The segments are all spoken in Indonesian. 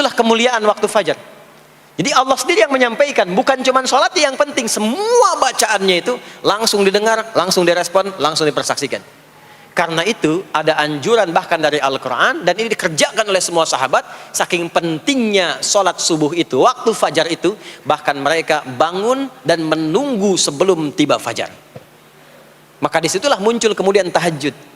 Itulah kemuliaan waktu fajar. Jadi Allah sendiri yang menyampaikan, bukan cuma sholat yang penting, semua bacaannya itu langsung didengar, langsung direspon, langsung dipersaksikan. Karena itu ada anjuran bahkan dari Al-Quran, dan ini dikerjakan oleh semua sahabat. Saking pentingnya sholat subuh itu, waktu fajar itu, bahkan mereka bangun dan menunggu sebelum tiba fajar. Maka disitulah muncul kemudian tahajud.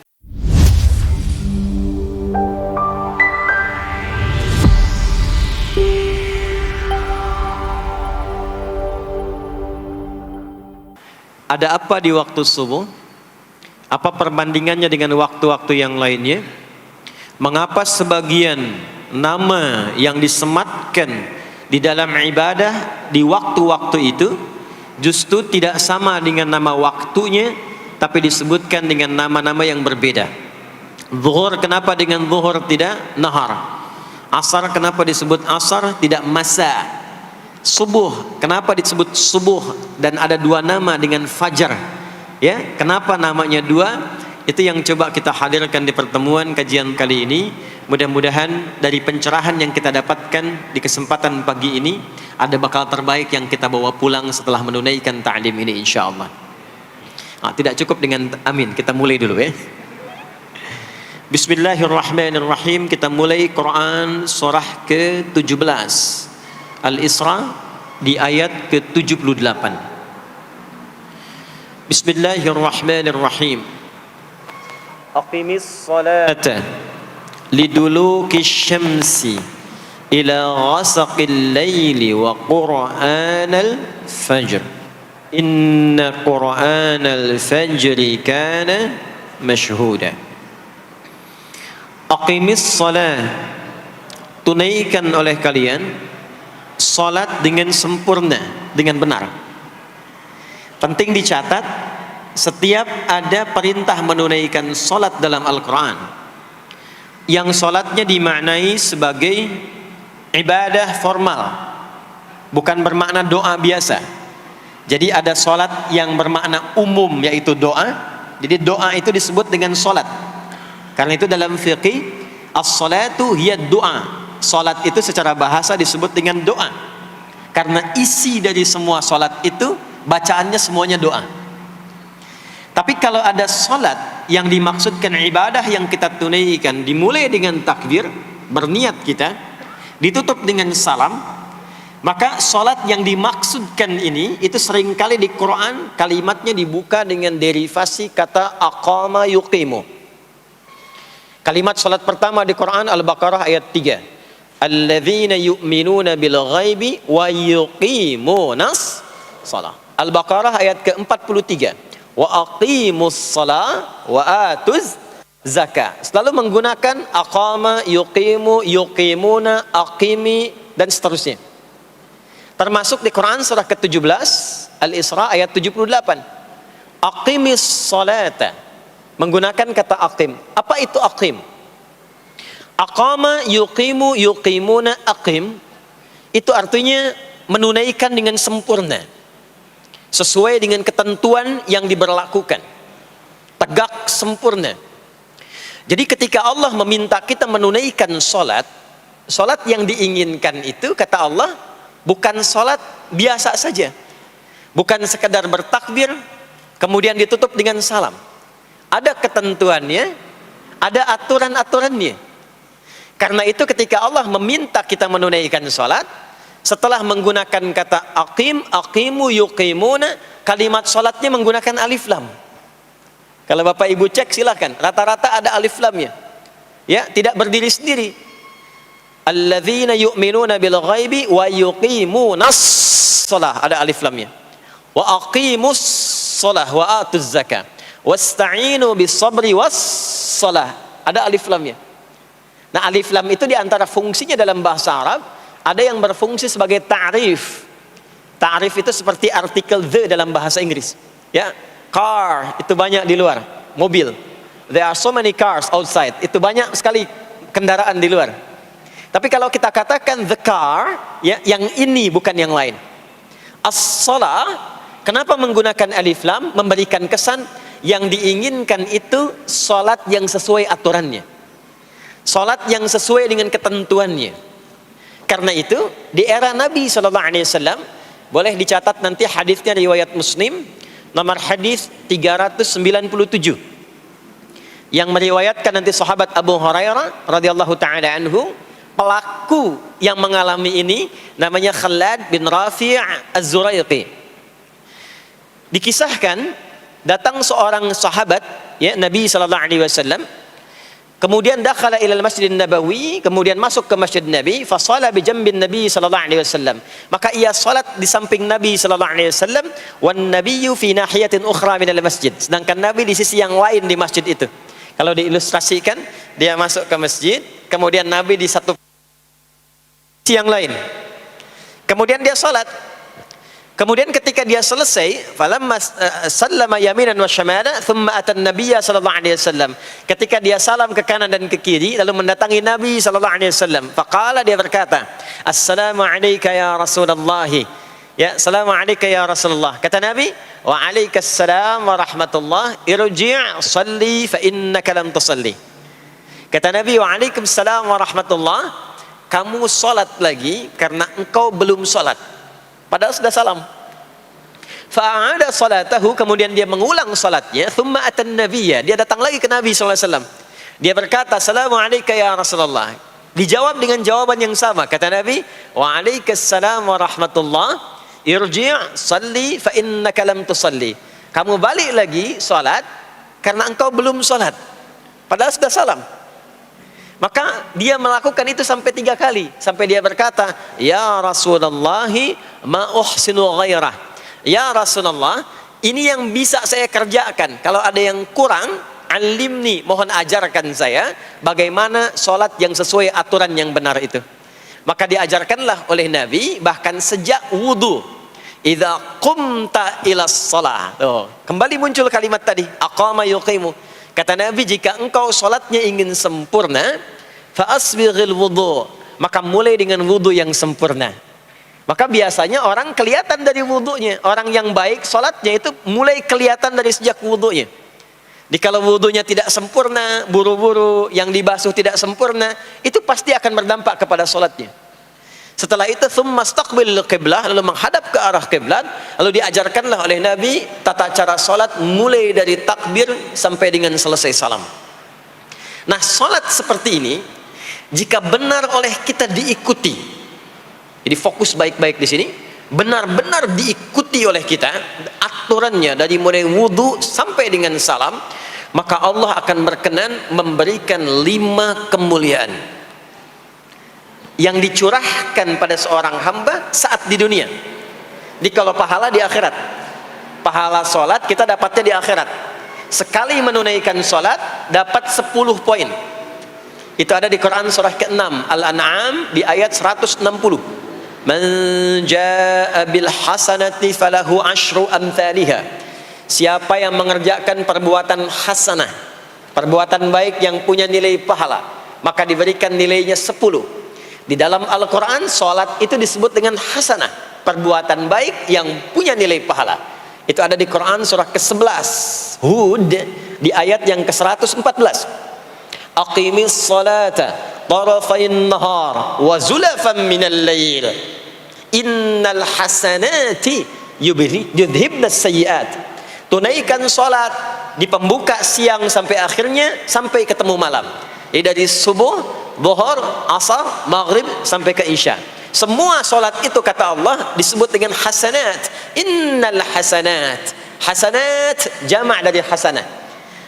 Ada apa di waktu subuh? Apa perbandingannya dengan waktu-waktu yang lainnya? Mengapa sebagian nama yang disematkan di dalam ibadah di waktu-waktu itu justru tidak sama dengan nama waktunya, tapi disebutkan dengan nama-nama yang berbeda? Zuhur kenapa dengan zuhur tidak nahar? Asar kenapa disebut asar tidak masa? Subuh kenapa disebut subuh dan ada dua nama dengan fajar? Ya, kenapa namanya dua? Itu yang coba kita hadirkan di pertemuan kajian kali ini. Mudah-mudahan dari pencerahan yang kita dapatkan di kesempatan pagi ini ada bakal terbaik yang kita bawa pulang setelah menunaikan ta'lim ini insyaallah. Tidak cukup dengan amin, kita mulai dulu ya. Bismillahirrahmanirrahim. Kita mulai Quran surah ke-17 Al-Isra di ayat ke-78. Bismillahirrahmanirrahim. Aqimis salata liduluki syamsi ila ghasaqil laili wa qur'anal fajr. Inna qur'anal fajri kana mashhuda. Aqimis salat, tunaikan oleh kalian salat dengan sempurna, dengan benar. Penting dicatat, setiap ada perintah menunaikan salat dalam Al-Quran yang salatnya dimaknai sebagai ibadah formal, bukan bermakna doa biasa. Jadi ada salat yang bermakna umum, yaitu doa. Jadi doa itu disebut dengan salat. Karena itu dalam fiqih, as-salatu hiya doa. Salat itu secara bahasa disebut dengan doa. Karena isi dari semua salat itu bacaannya semuanya doa. Tapi kalau ada salat yang dimaksudkan ibadah yang kita tunaikan dimulai dengan takbir, berniat kita, ditutup dengan salam, maka salat yang dimaksudkan ini itu seringkali di Quran kalimatnya dibuka dengan derivasi kata aqama yuqimu. Kalimat salat pertama di Quran Al-Baqarah ayat 3. Alladzina yu'minuna bil ghaibi wa yuqimunas shalah. Al-Baqarah ayat ke-43. Wa aqimus shalah wa atuz zakah. Selalu menggunakan aqama, yuqimu, yuqimuna, aqimi dan seterusnya. Termasuk di Quran surah ke-17 Al-Isra ayat 78. Aqimis salata, menggunakan kata aqim. Apa itu aqim? Aqama, yuqimu, yuqimuna, aqim, itu artinya menunaikan dengan sempurna, sesuai dengan ketentuan yang diberlakukan, tegak sempurna. Jadi ketika Allah meminta kita menunaikan salat, salat yang diinginkan itu kata Allah bukan salat biasa saja, bukan sekedar bertakbir kemudian ditutup dengan salam. Ada ketentuannya, ada aturan-aturannya. Karena itu ketika Allah meminta kita menunaikan salat, setelah menggunakan kata aqim, aqimu, yuqimuna, kalimat salatnya menggunakan alif lam. Kalau Bapak Ibu cek silakan, rata-rata ada alif lamnya. Ya, tidak berdiri sendiri. Alladzina yu'minuna bil ghaibi wa yuqimunas shalah, ada alif lamnya. Wa aqimus shalah wa atuz zakah. Wasta'inu bis sabri was shalah, ada alif lamnya. Nah, alif lam itu diantara fungsinya dalam bahasa Arab, ada yang berfungsi sebagai ta'rif. Ta'rif itu seperti artikel the dalam bahasa Inggris. Ya, car itu banyak di luar, mobil. There are so many cars outside. Itu banyak sekali kendaraan di luar. Tapi kalau kita katakan the car, ya, yang ini bukan yang lain. As-shalah, kenapa menggunakan alif lam? Memberikan kesan yang diinginkan itu salat yang sesuai aturannya. Salat yang sesuai dengan ketentuannya. Karena itu di era Nabi Shallallahu Alaihi Wasallam, boleh dicatat nanti hadisnya riwayat Muslim, nomor hadis 397, yang meriwayatkan nanti sahabat Abu Hurairah radhiyallahu taala anhu. Pelaku yang mengalami ini namanya Khalad bin Rafi' Az-Zuraiqi. Dikisahkan datang seorang sahabat ya Nabi sallallahu alaihi wasallam, kemudian dakhala ila al-Masjid Nabawi, kemudian masuk ke Masjid Nabi, fa shala bi jambin Nabi sallallahu alaihi wasallam. Maka ia salat di samping Nabi sallallahu alaihi wasallam, wan nabiyyu fi nahiyatin ukhra min al-masjid. Sedangkan Nabi di sisi yang lain di masjid itu. Kalau diilustrasikan, dia masuk ke masjid, kemudian Nabi di satu yang lain. Kemudian dia salat. Kemudian ketika dia selesai, falamma sallama yaminan wa syamala, thumma atan nabiyya sallallahu alaihi wasallam. Ketika dia salam ke kanan dan ke kiri, lalu mendatangi Nabi sallallahu alaihi wasallam. Faqala, dia berkata, "Assalamu alayka ya Rasulullah." Ya, assalamu alayka ya Rasulullah. Kata Nabi, "Wa alaikassalam wa rahmatullah. Irji' shalli fa innaka lam tusalli." Kata Nabi, "Wa alaikassalam wa rahmatullah." Kamu salat lagi karena engkau belum salat. Padahal sudah salam. Fa'ada salatahu, kemudian dia mengulang salatnya. Thumma atan nabiyya, dia datang lagi ke Nabi sallallahu alaihi wasallam. Dia berkata, "Assalamu alayka ya Rasulullah." Dijawab dengan jawaban yang sama. Kata Nabi, "Wa alaikassalam wa rahmatullah. Irji' salli fa innaka lam tusalli." Kamu balik lagi salat karena engkau belum salat. Padahal sudah salam. Maka dia melakukan itu sampai 3 kali, sampai dia berkata, "Ya Rasulullah, ma uhsinu ghairah." Ya Rasulullah, ini yang bisa saya kerjakan. Kalau ada yang kurang, alimni, mohon ajarkan saya bagaimana sholat yang sesuai aturan yang benar itu. Maka diajarkanlah oleh Nabi bahkan sejak wudu. Idza qumta ila shalah. Kembali muncul kalimat tadi, aqama yuqimu. Kata Nabi, jika engkau sholatnya ingin sempurna, fa'asbighil wudu, maka mulai dengan wudu yang sempurna. Maka biasanya orang kelihatan dari wudunya. Orang yang baik sholatnya itu mulai kelihatan dari sejak wudunya. Jadi kalau wudunya tidak sempurna, buru-buru, yang dibasuh tidak sempurna, itu pasti akan berdampak kepada sholatnya. Setelah itu thumma istaqbil qiblah, lalu menghadap ke arah kiblat, lalu diajarkanlah oleh Nabi tata cara salat mulai dari takbir sampai dengan selesai salam. Nah, salat seperti ini jika benar oleh kita diikuti. Jadi fokus baik-baik di sini, benar-benar diikuti oleh kita aturannya dari mulai wudu sampai dengan salam, maka Allah akan berkenan memberikan 5 kemuliaan yang dicurahkan pada seorang hamba saat di dunia. Jadi kalau pahala di akhirat, pahala sholat kita dapatnya di akhirat. Sekali menunaikan sholat dapat 10 poin. Itu ada di Quran surah ke-6 Al-An'am di ayat 160. Man jaa bil hasanati falahu asyru amthaliha. Siapa yang mengerjakan perbuatan hasanah, perbuatan baik yang punya nilai pahala, maka diberikan nilainya 10. Di dalam Al-Quran, sholat itu disebut dengan hasanah, perbuatan baik yang punya nilai pahala. Itu ada di Quran surah ke-11 Hud di ayat yang ke-114. Aqimis salata tarafayn nahar wa zulafan minal lail innal hasanati yudhibnas sayyiat. Tunaikan sholat di pembuka siang sampai akhirnya, sampai ketemu malam. Jadi dari subuh, zuhur, asar, maghrib sampai ke isya. Semua solat itu kata Allah disebut dengan hasanat. Innal hasanat. Hasanat jamak dari hasanah.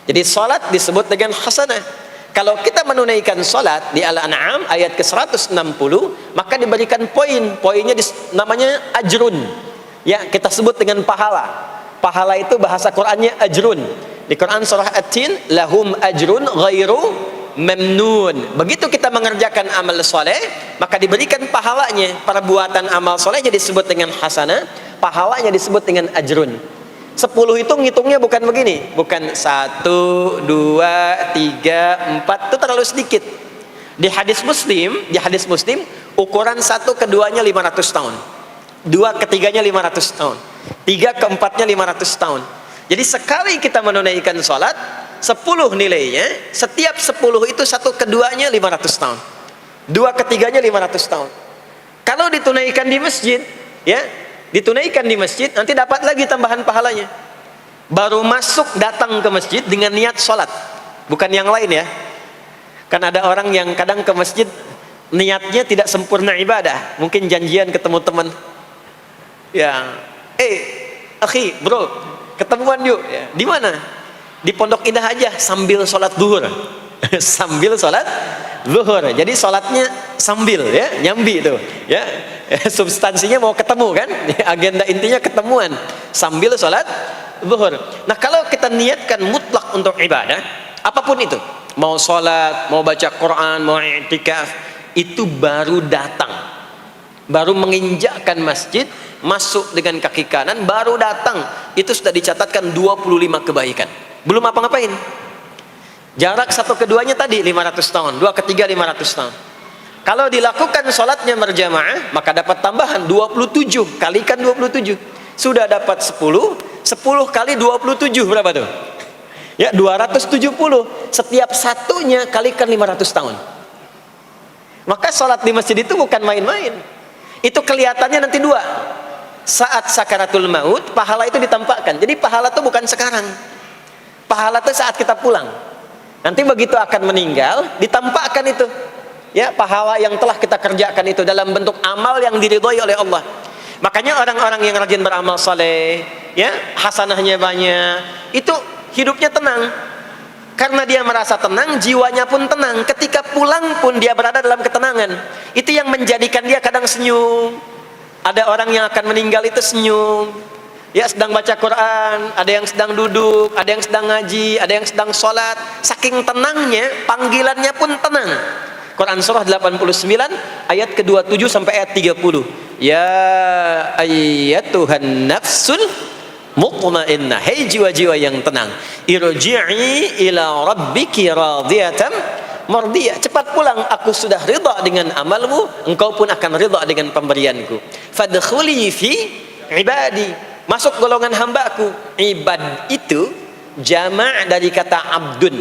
Jadi solat disebut dengan hasanah. Kalau kita menunaikan solat di Al-An'am ayat ke-160, maka diberikan poin. Poinnya namanya ajrun. Ya, kita sebut dengan pahala. Pahala itu bahasa Qur'annya ajrun. Di Quran surah At-Tin, lahum ajrun ghairu memnun. Begitu kita mengerjakan amal soleh, maka diberikan pahalanya. Perbuatan amal solehnya disebut dengan hasanah, pahalanya disebut dengan ajrun. 10 itu ngitungnya bukan begini, bukan 1, 2, 3, 4, itu terlalu sedikit. Di hadis Muslim, ukuran 1 keduanya 500 tahun, 2 ketiganya 500 tahun, 3 keempatnya 500 tahun. Jadi sekali kita menunaikan sholat 10 nilainya, setiap 10 itu 1 keduanya 500 tahun, 2 ketiganya 500 tahun. Kalau ditunaikan di masjid, ya, ditunaikan di masjid, nanti dapat lagi tambahan pahalanya. Baru masuk datang ke masjid dengan niat sholat, bukan yang lain ya. Kan ada orang yang kadang ke masjid niatnya tidak sempurna ibadah, mungkin janjian ketemu teman, ya, akhi, bro, ketemuan yuk, ya. Di mana? Di Pondok Indah aja, sambil sholat zuhur. Sambil sholat zuhur, jadi sholatnya sambil, ya, nyambi itu, ya. Substansinya mau ketemu kan, agenda intinya ketemuan sambil sholat zuhur. Nah, kalau kita niatkan mutlak untuk ibadah apapun itu, mau sholat, mau baca Quran, mau i'tikaf, itu baru datang, baru menginjakkan masjid, masuk dengan kaki kanan, baru datang, itu sudah dicatatkan 25 kebaikan, belum apa-ngapain. Jarak satu keduanya tadi 500 tahun, dua ketiga 500 tahun. Kalau dilakukan sholatnya berjamaah, maka dapat tambahan 27, kalikan 27, sudah dapat 10 kali 27 berapa tuh? Ya, 270. Setiap satunya kalikan 500 tahun. Maka sholat di masjid itu bukan main-main. Itu kelihatannya nanti dua. Saat sakaratul maut, pahala itu ditampakkan. Jadi pahala itu bukan sekarang. Pahala itu saat kita pulang. Nanti begitu akan meninggal, ditampakkan itu, ya, pahala yang telah kita kerjakan itu dalam bentuk amal yang diridhoi oleh Allah. Makanya orang-orang yang rajin beramal saleh, ya, hasanahnya banyak, itu hidupnya tenang. Karena dia merasa tenang, jiwanya pun tenang. Ketika pulang pun dia berada dalam ketenangan. Itu yang menjadikan dia kadang senyum. Ada orang yang akan meninggal itu senyum, ya, sedang baca Quran, ada yang sedang duduk, ada yang sedang ngaji, ada yang sedang sholat. Saking tenangnya, panggilannya pun tenang. Quran surah 89 ayat ke-27 sampai ayat 30. Ya ayyatuhan nafsul mutmainnah, hei jiwa-jiwa yang tenang, irji'i ila rabbiki radiyatan mardiyah, cepat pulang, aku sudah ridha dengan amalmu, engkau pun akan ridha dengan pemberianku. Fadkhuli fi ibadi, masuk golongan hambaku. Ibad itu jama' dari kata abdun.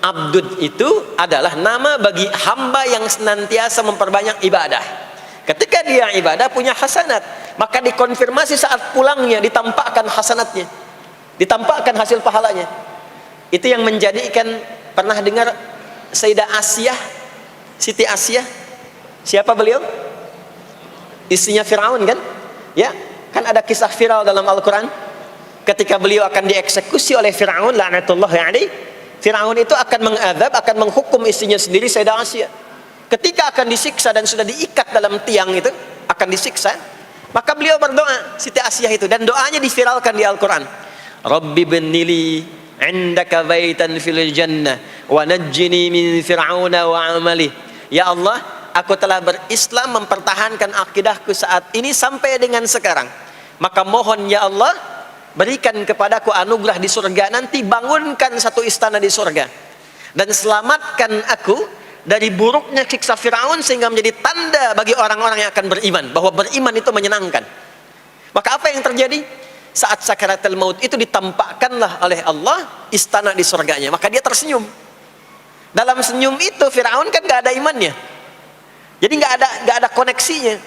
Abdun itu adalah nama bagi hamba yang senantiasa memperbanyak ibadah. Ketika dia ibadah punya hasanat, maka dikonfirmasi saat pulangnya, ditampakkan hasanatnya, ditampakkan hasil pahalanya. Itu yang menjadikan, pernah dengar Sayyidah Asyah, Siti Asyah? Siapa beliau? Istrinya Fir'aun kan? Ya, kan ada kisah viral dalam Al-Quran. Ketika beliau akan dieksekusi oleh Fir'aun, la'natullahi alaihi, Fir'aun itu akan mengadab, akan menghukum istrinya sendiri, Sayyidah Asyah. Ketika akan disiksa dan sudah diikat dalam tiang itu, akan disiksa, maka beliau berdoa, Siti Asyah itu, dan doanya diviralkan di Al-Quran. Rabbi bennili indaka baitan fil jannah wa najjini min fir'auna wa amali. Ya Allah, aku telah berislam, mempertahankan akidahku saat ini sampai dengan sekarang. Maka mohon ya Allah, berikan kepadaku anugerah di surga nanti, bangunkan satu istana di surga, dan selamatkan aku dari buruknya siksa Fir'aun, sehingga menjadi tanda bagi orang-orang yang akan beriman, bahwa beriman itu menyenangkan. Maka apa yang terjadi? Saat sakaratul maut itu ditampakkanlah oleh Allah istana di surganya, maka dia tersenyum. Dalam senyum itu Fir'aun kan gak ada imannya, jadi gak ada koneksinya.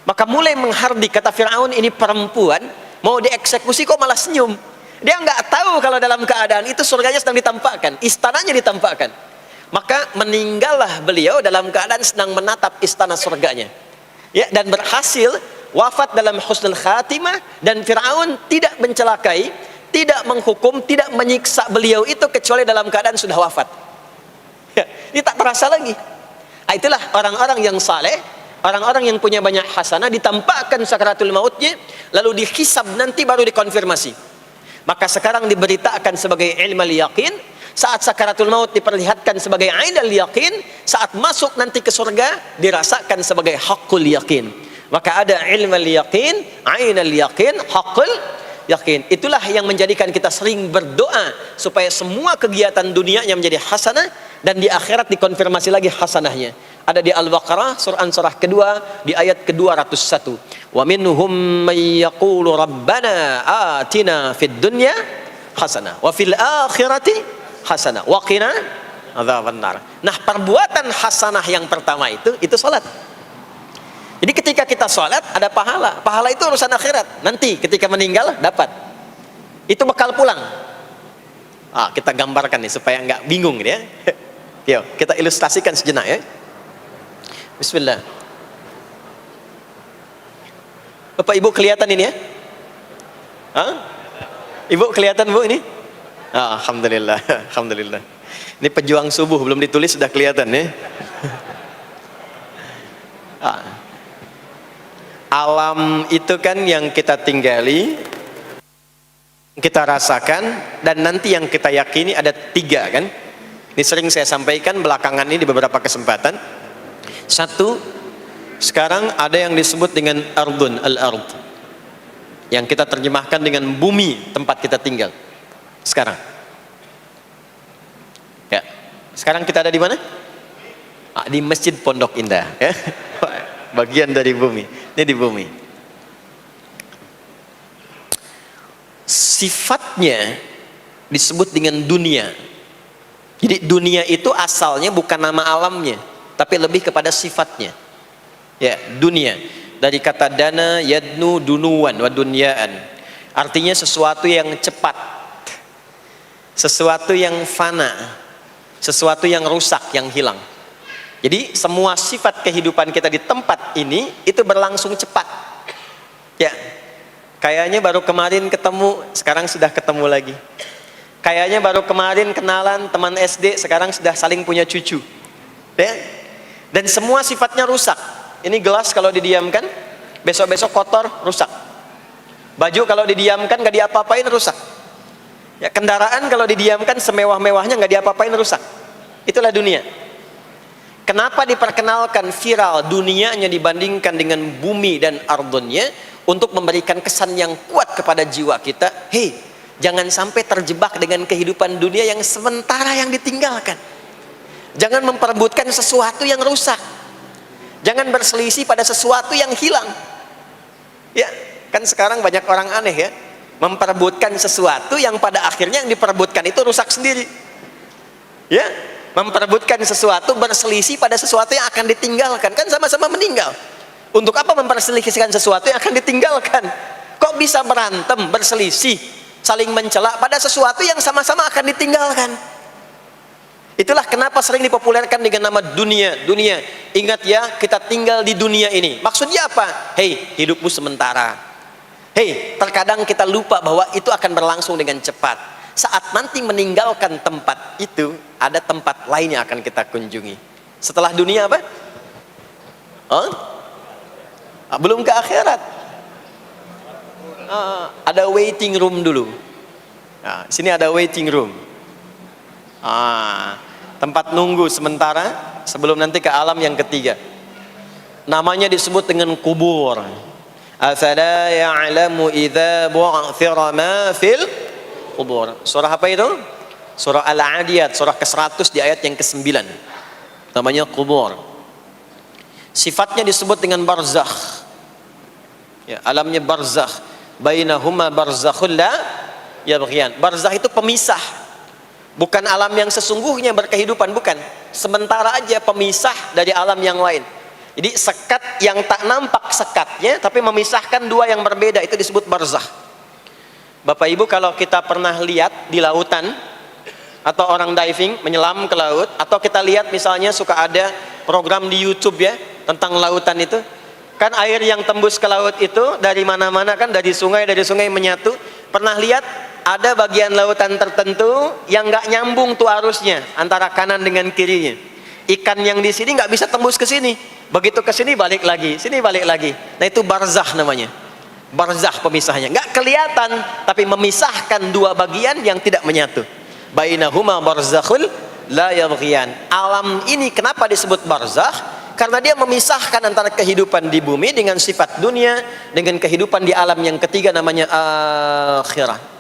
Maka mulai menghardik, kata Fir'aun, ini perempuan mau dieksekusi kok malah senyum. Dia nggak tahu kalau dalam keadaan itu surganya sedang ditampakkan, istananya ditampakkan. Maka meninggallah beliau dalam keadaan sedang menatap istana surganya, ya, dan berhasil wafat dalam husnul khatimah. Dan Fir'aun tidak mencelakai, tidak menghukum, tidak menyiksa beliau itu kecuali dalam keadaan sudah wafat, ya, ini tak terasa lagi. Itulah orang-orang yang saleh, orang-orang yang punya banyak hasanah, ditampakkan sakaratul mautnya, lalu dihisab, nanti baru dikonfirmasi. Maka sekarang diberitakan sebagai ilmal yaqin, saat sakaratul maut diperlihatkan sebagai ainal yaqin, saat masuk nanti ke surga dirasakan sebagai haqqul yaqin. Maka ada ilmal yaqin, ainal yaqin, haqqul yaqin. Itulah yang menjadikan kita sering berdoa supaya semua kegiatan dunianya menjadi hasanah, dan di akhirat dikonfirmasi lagi hasanahnya. Ada di Al-Baqarah surah kedua di ayat ke-201. Wa minhum may yaqulu rabbana atina fid dunya hasanah wa fil akhirati hasanah wa qina adzabannar. Nah, perbuatan hasanah yang pertama itu salat. Jadi ketika kita sholat ada pahala. Pahala itu urusan akhirat. Nanti ketika meninggal dapat. Itu bekal pulang. Kita gambarkan nih supaya nggak bingung ya. Yuk, kita ilustrasikan sejenak ya. Bismillah. Bapak Ibu kelihatan ini ya? Ibu kelihatan Bu ini? Alhamdulillah, alhamdulillah. Ini pejuang subuh belum ditulis sudah kelihatan ya. Alam itu kan yang kita tinggali, kita rasakan, dan nanti yang kita yakini ada 3 kan. Ini sering saya sampaikan belakangan ini di beberapa kesempatan. 1, sekarang ada yang disebut dengan ardun, al-ard, yang kita terjemahkan dengan bumi tempat kita tinggal sekarang ya. Sekarang kita ada di mana? Di Masjid Pondok Indah ya. Bagian dari bumi. Ini di bumi. Sifatnya disebut dengan dunia. Jadi dunia itu asalnya bukan nama alamnya, tapi lebih kepada sifatnya. Ya, dunia. Dari kata dana, yadnu, dunuan, wa dunyaan. Artinya sesuatu yang cepat, sesuatu yang fana, sesuatu yang rusak, yang hilang. Jadi semua sifat kehidupan kita di tempat ini itu berlangsung cepat. Ya, kayaknya baru kemarin ketemu, sekarang sudah ketemu lagi. Kayaknya baru kemarin kenalan teman SD, sekarang sudah saling punya cucu. Ya, dan semua sifatnya rusak. Ini gelas kalau didiamkan, besok-besok kotor, rusak. Baju kalau didiamkan nggak diapa-apain, rusak. Ya, kendaraan kalau didiamkan semewah-mewahnya nggak diapa-apain, rusak. Itulah dunia. Kenapa diperkenalkan viral dunianya dibandingkan dengan bumi dan ardunnya? Untuk memberikan kesan yang kuat kepada jiwa kita. Hei, jangan sampai terjebak dengan kehidupan dunia yang sementara yang ditinggalkan. Jangan memperebutkan sesuatu yang rusak. Jangan berselisih pada sesuatu yang hilang. Ya, kan sekarang banyak orang aneh ya, memperebutkan sesuatu yang pada akhirnya yang diperebutkan itu rusak sendiri. Ya, memperebutkan sesuatu berselisih pada sesuatu yang akan ditinggalkan, kan sama-sama meninggal. Untuk apa memperselisihkan sesuatu yang akan ditinggalkan? Kok bisa berantem, berselisih, saling mencela pada sesuatu yang sama-sama akan ditinggalkan? Itulah kenapa sering dipopulerkan dengan nama dunia. Dunia, ingat ya, kita tinggal di dunia ini. Maksudnya apa? Hei, hidupmu sementara. Hei, terkadang kita lupa bahwa itu akan berlangsung dengan cepat. Saat nanti meninggalkan tempat itu, ada tempat lain yang akan kita kunjungi. Setelah dunia apa? Belum ke akhirat. Ada waiting room dulu. Nah, sini ada waiting room. Tempat nunggu sementara sebelum nanti ke alam yang ketiga. Namanya disebut dengan kubur. Afala ya'lamu idza bu'thira ma fil kubur. Surah apa itu? Surah Al-Adiyat, surah ke-100 di ayat yang ke-9. Namanya kubur. Sifatnya disebut dengan barzakh. Ya, alamnya barzakh. Bainahuma barzakhul la yabghiyan. Barzakh itu pemisah. Bukan alam yang sesungguhnya berkehidupan, bukan. Sementara aja pemisah dari alam yang lain. Jadi sekat yang tak nampak sekatnya, tapi memisahkan dua yang berbeda, itu disebut barzakh. Bapak Ibu, kalau kita pernah lihat di lautan, atau orang diving, menyelam ke laut, atau kita lihat misalnya suka ada program di YouTube ya, tentang lautan itu, kan air yang tembus ke laut itu, dari mana-mana kan, dari sungai menyatu. Pernah lihat? Ada bagian lautan tertentu yang nggak nyambung tuh arusnya antara kanan dengan kirinya. Ikan yang di sini nggak bisa tembus ke sini, begitu ke sini balik lagi, sini balik lagi. Nah itu barzakh namanya. Barzakh pemisahnya, nggak kelihatan tapi memisahkan dua bagian yang tidak menyatu. Bainahuma barzakhul la yabghiyan. Alam ini kenapa disebut barzakh? Karena dia memisahkan antara kehidupan di bumi dengan sifat dunia dengan kehidupan di alam yang ketiga namanya akhirat.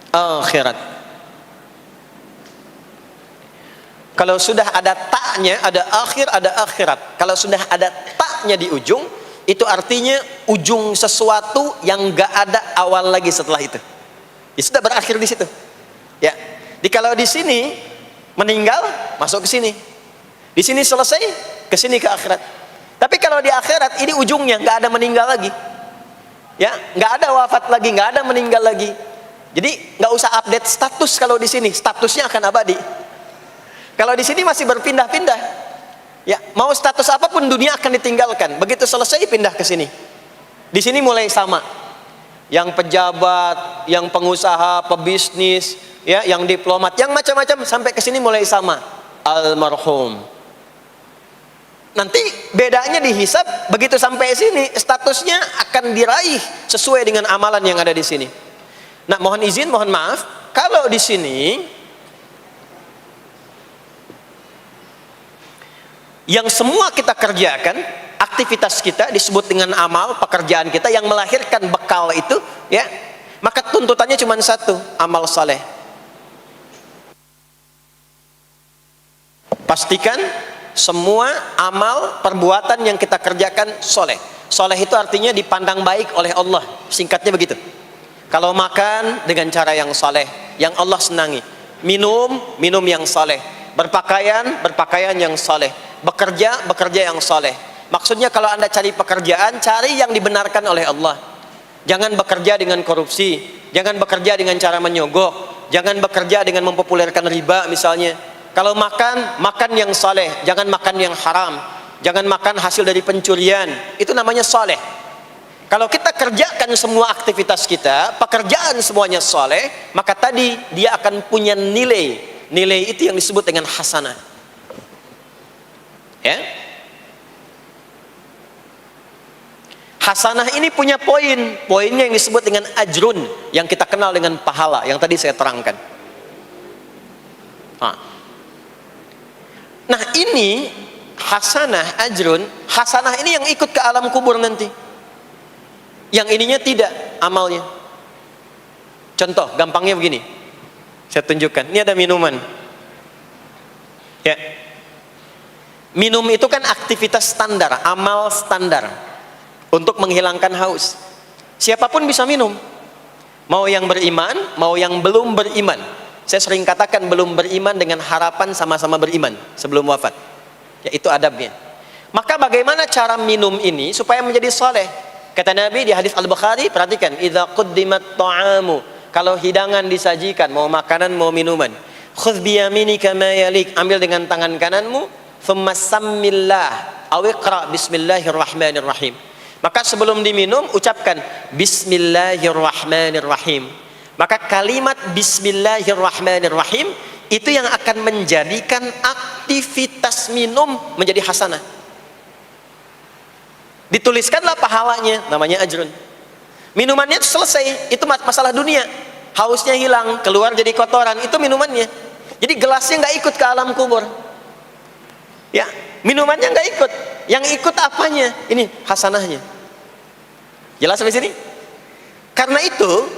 Akhirat. Kalau sudah ada taknya, ada akhir, ada akhirat. Kalau sudah ada taknya di ujung, itu artinya ujung sesuatu yang gak ada awal lagi setelah itu. Ya sudah berakhir di situ. Ya. Jadi kalau di sini meninggal, masuk ke sini. Di sini selesai, ke sini ke akhirat. Tapi kalau di akhirat ini ujungnya nggak ada meninggal lagi, ya, nggak ada wafat lagi, nggak ada meninggal lagi. Jadi nggak usah update status kalau di sini, statusnya akan abadi. Kalau di sini masih berpindah-pindah, ya, mau status apapun dunia akan ditinggalkan. Begitu selesai pindah ke sini. Di sini mulai sama. Yang pejabat, yang pengusaha, pebisnis, ya, yang diplomat, yang macam-macam sampai ke sini mulai sama. Almarhum. Nanti bedanya dihisab, begitu sampai sini statusnya akan diraih sesuai dengan amalan yang ada di sini. Nah, mohon izin, mohon maaf, kalau di sini yang semua kita kerjakan, aktivitas kita disebut dengan amal, pekerjaan kita yang melahirkan bekal itu, ya, maka tuntutannya cuma satu, amal saleh. Pastikan semua amal perbuatan yang kita kerjakan soleh. Soleh itu artinya dipandang baik oleh Allah, singkatnya begitu. Kalau makan dengan cara yang soleh, yang Allah senangi. Minum yang soleh. Berpakaian yang soleh. Bekerja yang soleh. Maksudnya kalau Anda cari pekerjaan, cari yang dibenarkan oleh Allah. Jangan bekerja dengan korupsi, jangan bekerja dengan cara menyogok, jangan bekerja dengan mempopulerkan riba misalnya. Kalau makan yang soleh, jangan makan yang haram, jangan makan hasil dari pencurian. Itu namanya soleh. Kalau kita kerjakan semua aktivitas kita, pekerjaan semuanya soleh, maka tadi dia akan punya nilai. Nilai itu yang disebut dengan hasanah. Ya. Hasanah ini punya poin. Poinnya yang disebut dengan ajrun, yang kita kenal dengan pahala, yang tadi saya terangkan. Nah, ini hasanah, ajrun. Hasanah ini yang ikut ke alam kubur nanti. Yang ininya tidak amalnya. Contoh gampangnya begini, saya tunjukkan. Ini ada minuman, ya. Minum itu kan aktivitas standar, amal standar untuk menghilangkan haus. Siapapun bisa minum, mau yang beriman, mau yang belum beriman. Saya sering katakan belum beriman dengan harapan sama-sama beriman sebelum wafat, ya, itu adabnya. Maka bagaimana cara minum ini supaya menjadi soleh? Kata Nabi di hadis Al-Bukhari, perhatikan, idza quddimat ta'amu, kalau hidangan disajikan, mau makanan mau minuman, khudz bi yaminika ma yalik, ambil dengan tangan kananmu, thumma sammillah aw iqra bismillahirrahmanirrahim. Maka sebelum diminum ucapkan bismillahirrahmanirrahim. Maka kalimat bismillahirrahmanirrahim itu yang akan menjadikan aktivitas minum menjadi hasanah. Dituliskanlah pahalanya, namanya ajrun. Minumannya selesai, itu masalah dunia. Hausnya hilang, keluar jadi kotoran, itu minumannya. Jadi gelasnya nggak ikut ke alam kubur. Ya, minumannya nggak ikut. Yang ikut apanya? Ini hasanahnya. Jelas sampai sini? Karena itu,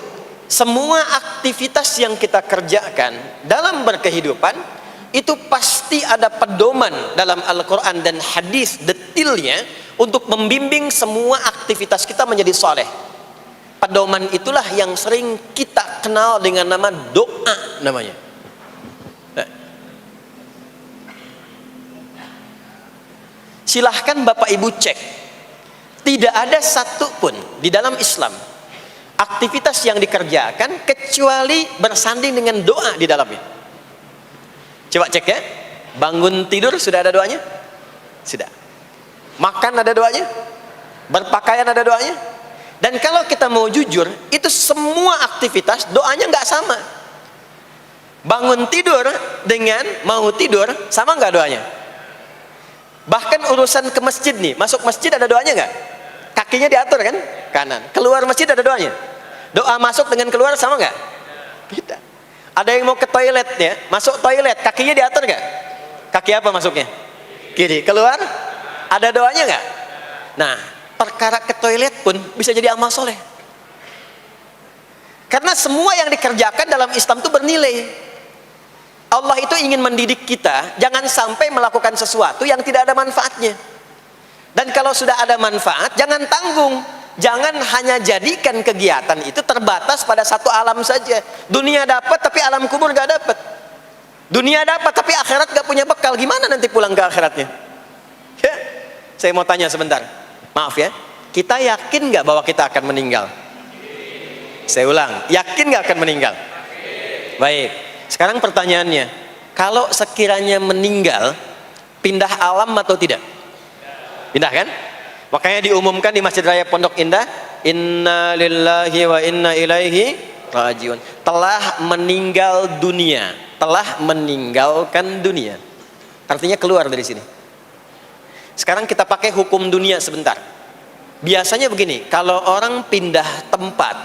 semua aktivitas yang kita kerjakan dalam berkehidupan itu pasti ada pedoman dalam Al-Quran dan hadis detailnya untuk membimbing semua aktivitas kita menjadi soleh. Pedoman itulah yang sering kita kenal dengan nama doa namanya. Silahkan Bapak Ibu cek, tidak ada satu pun di dalam Islam aktivitas yang dikerjakan kecuali bersanding dengan doa di dalamnya. Coba cek ya, bangun tidur sudah ada doanya? Sudah. Makan ada doanya? Berpakaian ada doanya? Dan kalau kita mau jujur, itu semua aktivitas doanya nggak sama. Bangun tidur dengan mau tidur sama nggak doanya? Bahkan urusan ke masjid nih, masuk masjid ada doanya nggak? Kakinya diatur kan? Kanan. Keluar masjid ada doanya? Doa masuk dengan keluar sama nggak? Beda. Ada yang mau ke toilet ya, masuk toilet, kakinya diatur nggak? Kaki apa masuknya? Kiri. Keluar? Ada doanya nggak? Nah, perkara ke toilet pun bisa jadi amal soleh. Karena semua yang dikerjakan dalam Islam itu bernilai. Allah itu ingin mendidik kita, jangan sampai melakukan sesuatu yang tidak ada manfaatnya. Dan kalau sudah ada manfaat, jangan tanggung. Jangan hanya jadikan kegiatan itu terbatas pada satu alam saja. Dunia dapat tapi alam kubur gak dapat. Dunia dapat tapi akhirat gak punya bekal. Gimana nanti pulang ke akhiratnya? Ya. Saya mau tanya sebentar. Maaf ya. Kita yakin nggak bahwa kita akan meninggal? Saya ulang, yakin nggak akan meninggal? Baik. Sekarang pertanyaannya, kalau sekiranya meninggal, pindah alam atau tidak? Pindah kan? Makanya diumumkan di Masjid Raya Pondok Indah, Inna lillahi wa inna ilaihi rajiun. Telah meninggal dunia, telah meninggalkan dunia. Artinya keluar dari sini. Sekarang kita pakai hukum dunia sebentar. Biasanya begini, kalau orang pindah tempat,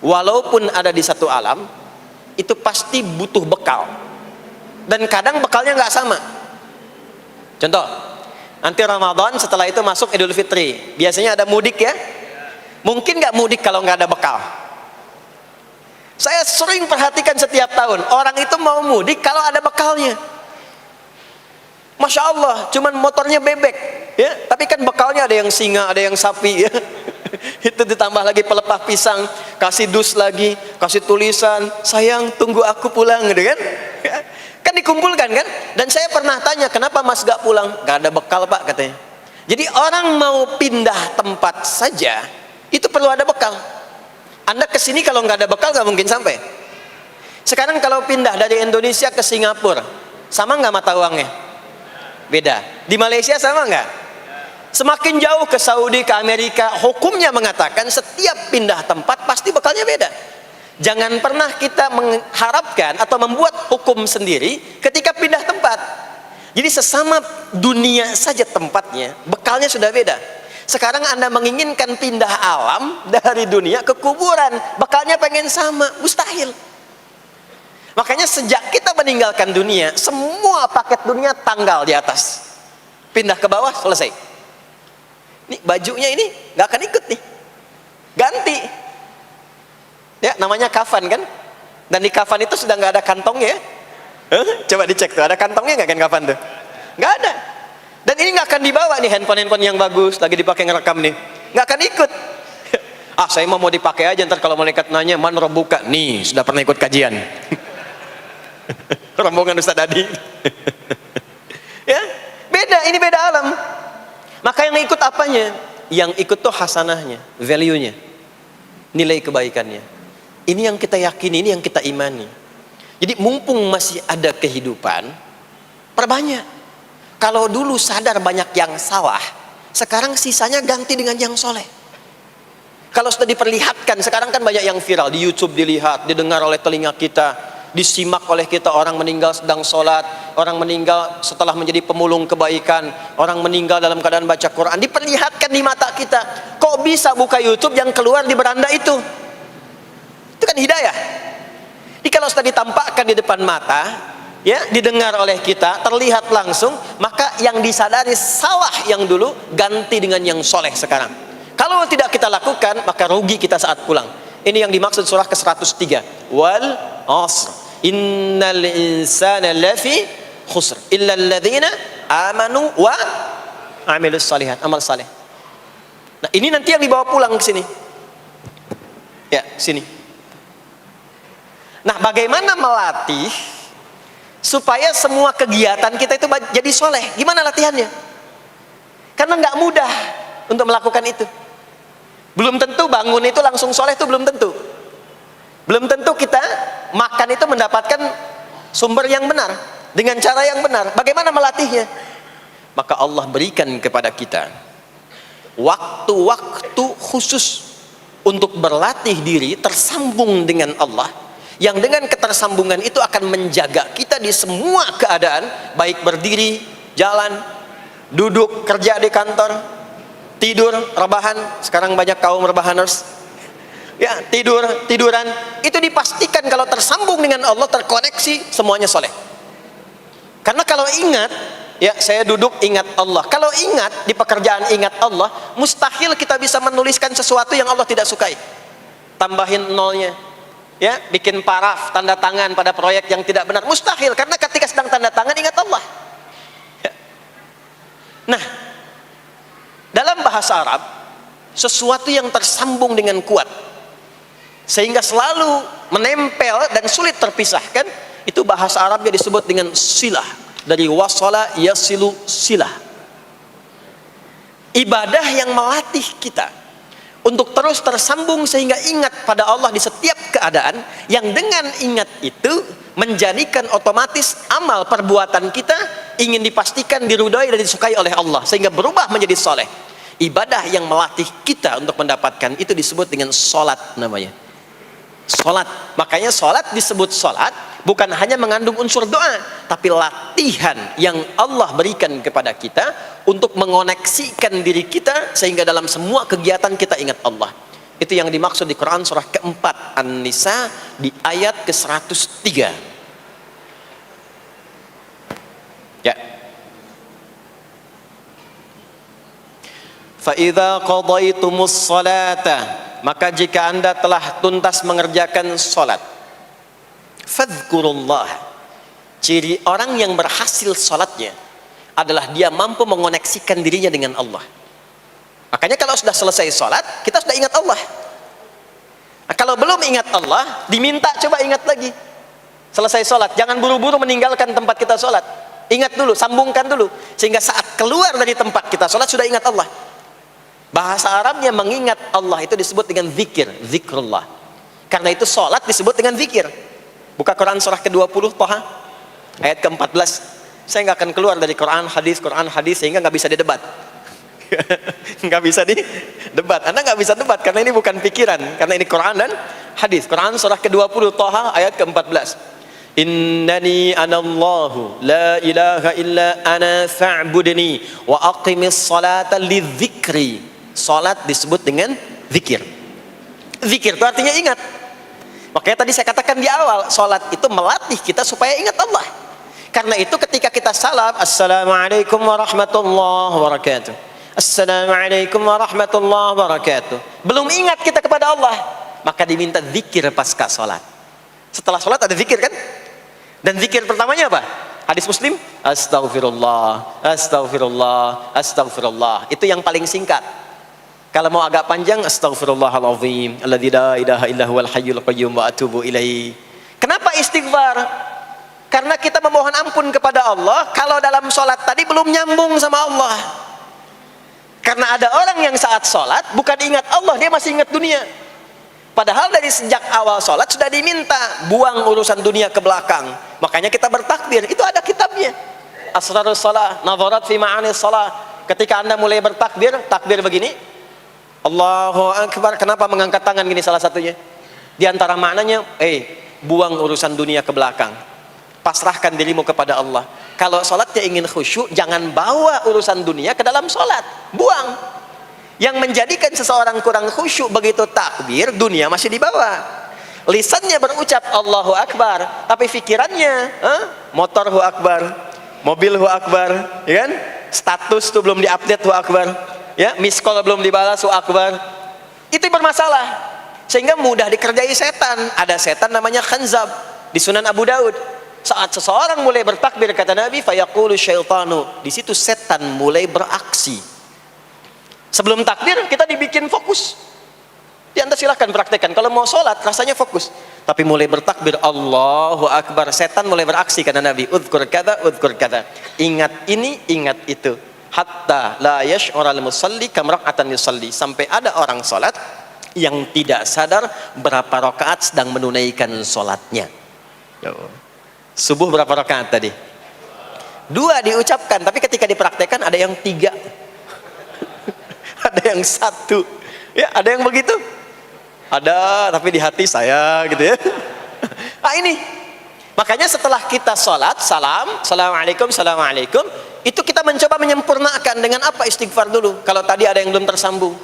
walaupun ada di satu alam, itu pasti butuh bekal. Dan kadang bekalnya nggak sama. Contoh, nanti Ramadan, setelah itu masuk Idul Fitri. Biasanya ada mudik ya. Mungkin nggak mudik kalau nggak ada bekal. Saya sering perhatikan setiap tahun, orang itu mau mudik kalau ada bekalnya. Masya Allah, cuman motornya bebek, ya. Tapi kan bekalnya ada yang singa, ada yang sapi, ya. Itu ditambah lagi pelepah pisang, kasih dus lagi, kasih tulisan, sayang tunggu aku pulang, gitu kan? Kan dikumpulkan kan? Dan saya pernah tanya, kenapa mas gak pulang? Gak ada bekal pak katanya. Jadi orang mau pindah tempat saja, itu perlu ada bekal. Anda kesini kalau nggak ada bekal nggak mungkin sampai. Sekarang kalau pindah dari Indonesia ke Singapura, sama nggak mata uangnya? Beda. Di Malaysia sama nggak? Semakin jauh ke Saudi, ke Amerika, hukumnya mengatakan setiap pindah tempat pasti bekalnya beda. Jangan pernah kita mengharapkan atau membuat hukum sendiri ketika pindah tempat. Jadi sesama dunia saja tempatnya, bekalnya sudah beda. Sekarang Anda menginginkan pindah alam dari dunia ke kuburan, bekalnya pengen sama, mustahil. Makanya sejak kita meninggalkan dunia, semua paket dunia tanggal di atas, pindah ke bawah, selesai. Nih bajunya ini nggak akan ikut nih, ganti. Ya namanya kafan kan, dan di kafan itu sudah nggak ada kantongnya. Coba dicek tuh, ada kantongnya nggak kan kafan tuh? Nggak ada. Dan ini nggak akan dibawa nih handphone yang bagus, lagi dipakai ngerekam nih, nggak akan ikut. Ah saya mau dipakai aja, ntar kalau malaikat nanya man buka, nih sudah pernah ikut kajian. Rombongan Ustadz Adi. Ya, beda, ini beda alam. Maka yang ikut apanya? Yang ikut tuh hasanahnya, value-nya, nilai kebaikannya. Ini yang kita yakini, ini yang kita imani. Jadi mumpung masih ada kehidupan, perbanyak. Kalau dulu sadar banyak yang salah, sekarang sisanya ganti dengan yang soleh. Kalau sudah diperlihatkan, sekarang kan banyak yang viral di YouTube, dilihat, didengar oleh telinga kita, disimak oleh kita, orang meninggal sedang sholat, orang meninggal setelah menjadi pemulung kebaikan, orang meninggal dalam keadaan baca Quran, diperlihatkan di mata kita. Kok bisa buka YouTube yang keluar di beranda itu? Itu kan hidayah. Jadi kalau sudah ditampakkan di depan mata, ya, didengar oleh kita, terlihat langsung, maka yang disadari salah yang dulu ganti dengan yang soleh sekarang. Kalau tidak kita lakukan, maka rugi kita saat pulang. Ini yang dimaksud surah ke-103. Wal asr. Innal insana lafi khusr illa alladhina amanu wa amilus salihat, amal saleh. Nah, ini nanti yang dibawa pulang ke sini. Ya, sini. Nah, bagaimana melatih supaya semua kegiatan kita itu jadi soleh? Gimana latihannya? Karena nggak mudah untuk melakukan itu. Belum tentu bangun itu langsung soleh, itu belum tentu. Belum tentu kita makan itu mendapatkan sumber yang benar, dengan cara yang benar. Bagaimana melatihnya? Maka Allah berikan kepada kita waktu-waktu khusus untuk berlatih diri tersambung dengan Allah, yang dengan ketersambungan itu akan menjaga kita di semua keadaan, baik berdiri, jalan, duduk, kerja di kantor, tidur, rebahan. Sekarang banyak kaum rebahaners, ya, tiduran, itu dipastikan kalau tersambung dengan Allah, terkoneksi, semuanya soleh. Karena kalau ingat, ya saya duduk ingat Allah. Kalau ingat di pekerjaan ingat Allah, mustahil kita bisa menuliskan sesuatu yang Allah tidak sukai. Tambahin nolnya, ya, bikin paraf, tanda tangan pada proyek yang tidak benar, mustahil. Karena ketika sedang tanda tangan ingat Allah. Ya. Nah, dalam bahasa Arab, sesuatu yang tersambung dengan kuat, sehingga selalu menempel dan sulit terpisahkan, itu bahasa Arabnya disebut dengan silah. Dari wasala yasilu silah. Ibadah yang melatih kita untuk terus tersambung sehingga ingat pada Allah di setiap keadaan, yang dengan ingat itu menjadikan otomatis amal perbuatan kita ingin dipastikan diridhoi dan disukai oleh Allah sehingga berubah menjadi soleh. Ibadah yang melatih kita untuk mendapatkan itu disebut dengan sholat namanya. Sholat. Makanya sholat disebut sholat bukan hanya mengandung unsur doa, tapi latihan yang Allah berikan kepada kita untuk mengoneksikan diri kita sehingga dalam semua kegiatan kita ingat Allah. Itu yang dimaksud di Quran surah keempat An-Nisa di ayat ke-103. Ya. Fa'idha qadaitumus salata, maka jika anda telah tuntas mengerjakan sholat, fadhkurullah. Ciri orang yang berhasil sholatnya adalah dia mampu mengoneksikan dirinya dengan Allah. Makanya kalau sudah selesai sholat, kita sudah ingat Allah. Nah, kalau belum ingat Allah, diminta coba ingat lagi. Selesai sholat, jangan buru-buru meninggalkan tempat kita sholat. Ingat dulu, sambungkan dulu, sehingga saat keluar dari tempat kita sholat sudah ingat Allah. Bahasa Arabnya mengingat Allah itu disebut dengan zikir, zikrullah. Karena itu sholat disebut dengan zikir. Buka Quran surah ke-20 Thaha ayat ke-14. Saya nggak akan keluar dari Quran hadis sehingga nggak bisa didebat. Nggak bisa didebat. Anda nggak bisa debat karena ini bukan pikiran, karena ini Quran dan hadis. Quran surah ke-20 Thaha ayat ke-14. Innani anallahu la ilaha illa ana fa'budni wa aqimis salata lidzikri. Salat disebut dengan zikir. Zikir itu artinya ingat. Makanya tadi saya katakan di awal, salat itu melatih kita supaya ingat Allah. Karena itu ketika kita salam, assalamualaikum warahmatullahi wabarakatuh, assalamualaikum warahmatullahi wabarakatuh, belum ingat kita kepada Allah, maka diminta zikir pasca salat. Setelah salat ada zikir kan? Dan zikir pertamanya apa? Hadis Muslim, astaghfirullah, astaghfirullah, astaghfirullah. Itu yang paling singkat. Kalau mau agak panjang, astaghfirullahalazim, alladzi la ilaha illa huwal hayyul qayyum wa atubu ilaihi. Kenapa istighfar? Karena kita memohon ampun kepada Allah kalau dalam sholat tadi belum nyambung sama Allah. Karena ada orang yang saat sholat bukan ingat Allah, dia masih ingat dunia. Padahal dari sejak awal sholat sudah diminta buang urusan dunia ke belakang. Makanya kita bertakbir, itu ada kitabnya. Asrarus shalah, nadharat fi ma'anis shalah. Ketika Anda mulai bertakbir, takbir begini, Allahu Akbar. Kenapa mengangkat tangan gini salah satunya? Di antara maknanya, buang urusan dunia ke belakang. Pasrahkan dirimu kepada Allah. Kalau sholatnya ingin khusyuk, jangan bawa urusan dunia ke dalam sholat. Buang. Yang menjadikan seseorang kurang khusyuk begitu takbir, dunia masih dibawa. Lisannya berucap Allahu Akbar, tapi pikirannya motor hu akbar, mobil hu akbar, ya kan? Status tuh belum diupdate hu akbar, ya, miss call belum dibalas hu akbar. Itu bermasalah, sehingga mudah dikerjai setan. Ada setan namanya khanzab di Sunan Abu Daud. Saat seseorang mulai bertakbir, kata Nabi, fayaqulu syaitanu, di situ setan mulai beraksi. Sebelum takbir kita dibikin fokus. Anda silahkan praktekkan. Kalau mau sholat rasanya fokus. Tapi mulai bertakbir Allahu Akbar, setan mulai beraksi, kata Nabi. Udhkur kata, udhkur kata. Ingat ini, ingat itu. Hatta la yash'ural musalli kamra'atan yusalli. Sampai ada orang sholat yang tidak sadar berapa rakaat sedang menunaikan sholatnya. Subuh berapa rakaat tadi? 2 diucapkan, tapi ketika dipraktekkan ada yang 3. Ada yang 1. Ya, ada yang begitu. Ada, tapi di hati saya gitu ya. Nah ini, makanya setelah kita sholat, salam, assalamualaikum, assalamualaikum, itu kita mencoba menyempurnakan dengan apa? Istighfar dulu. Kalau tadi ada yang belum tersambung.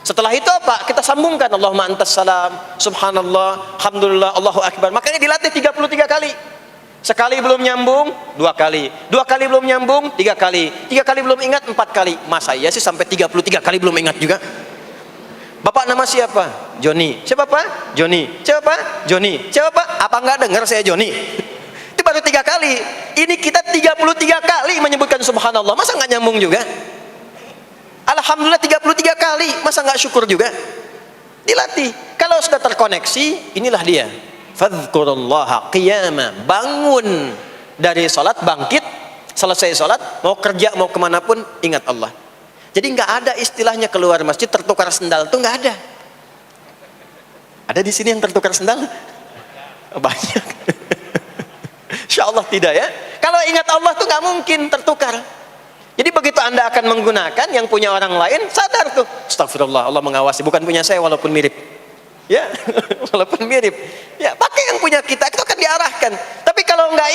Setelah itu apa? Kita sambungkan. Allahumma antas salam, subhanallah, alhamdulillah, Allahu Akbar. Makanya dilatih 33 kali. Sekali belum nyambung, 2 kali. 2 kali belum nyambung, 3 kali. 3 kali belum ingat, 4 kali. Masa iya sih sampai 33 kali belum ingat juga? Bapak nama siapa? Joni. Siapa Pak? Joni. Siapa? Joni. Siapa Pak? Apa enggak dengar saya Joni? Itu baru 3 kali. Ini kita 33 kali menyebutkan subhanallah. Masa enggak nyambung juga? Alhamdulillah 33 kali. Masa enggak syukur juga? Dilatih. Kalau sudah terkoneksi, inilah dia. Fadhkurullaha qiyama. Bangun dari sholat, bangkit. Selesai sholat, mau kerja, mau kemanapun, ingat Allah. Jadi nggak ada istilahnya keluar masjid tertukar sendal, tuh nggak ada. Ada di sini yang tertukar sendal? Banyak. Insya Allah tidak ya. Kalau ingat Allah tuh nggak mungkin tertukar. Jadi begitu Anda akan menggunakan, yang punya orang lain sadar tuh, astagfirullah, Allah mengawasi, bukan punya saya walaupun mirip. Ya, walaupun mirip. Ya, pakai yang punya kita, itu akan diarahkan. Tapi kalau nggak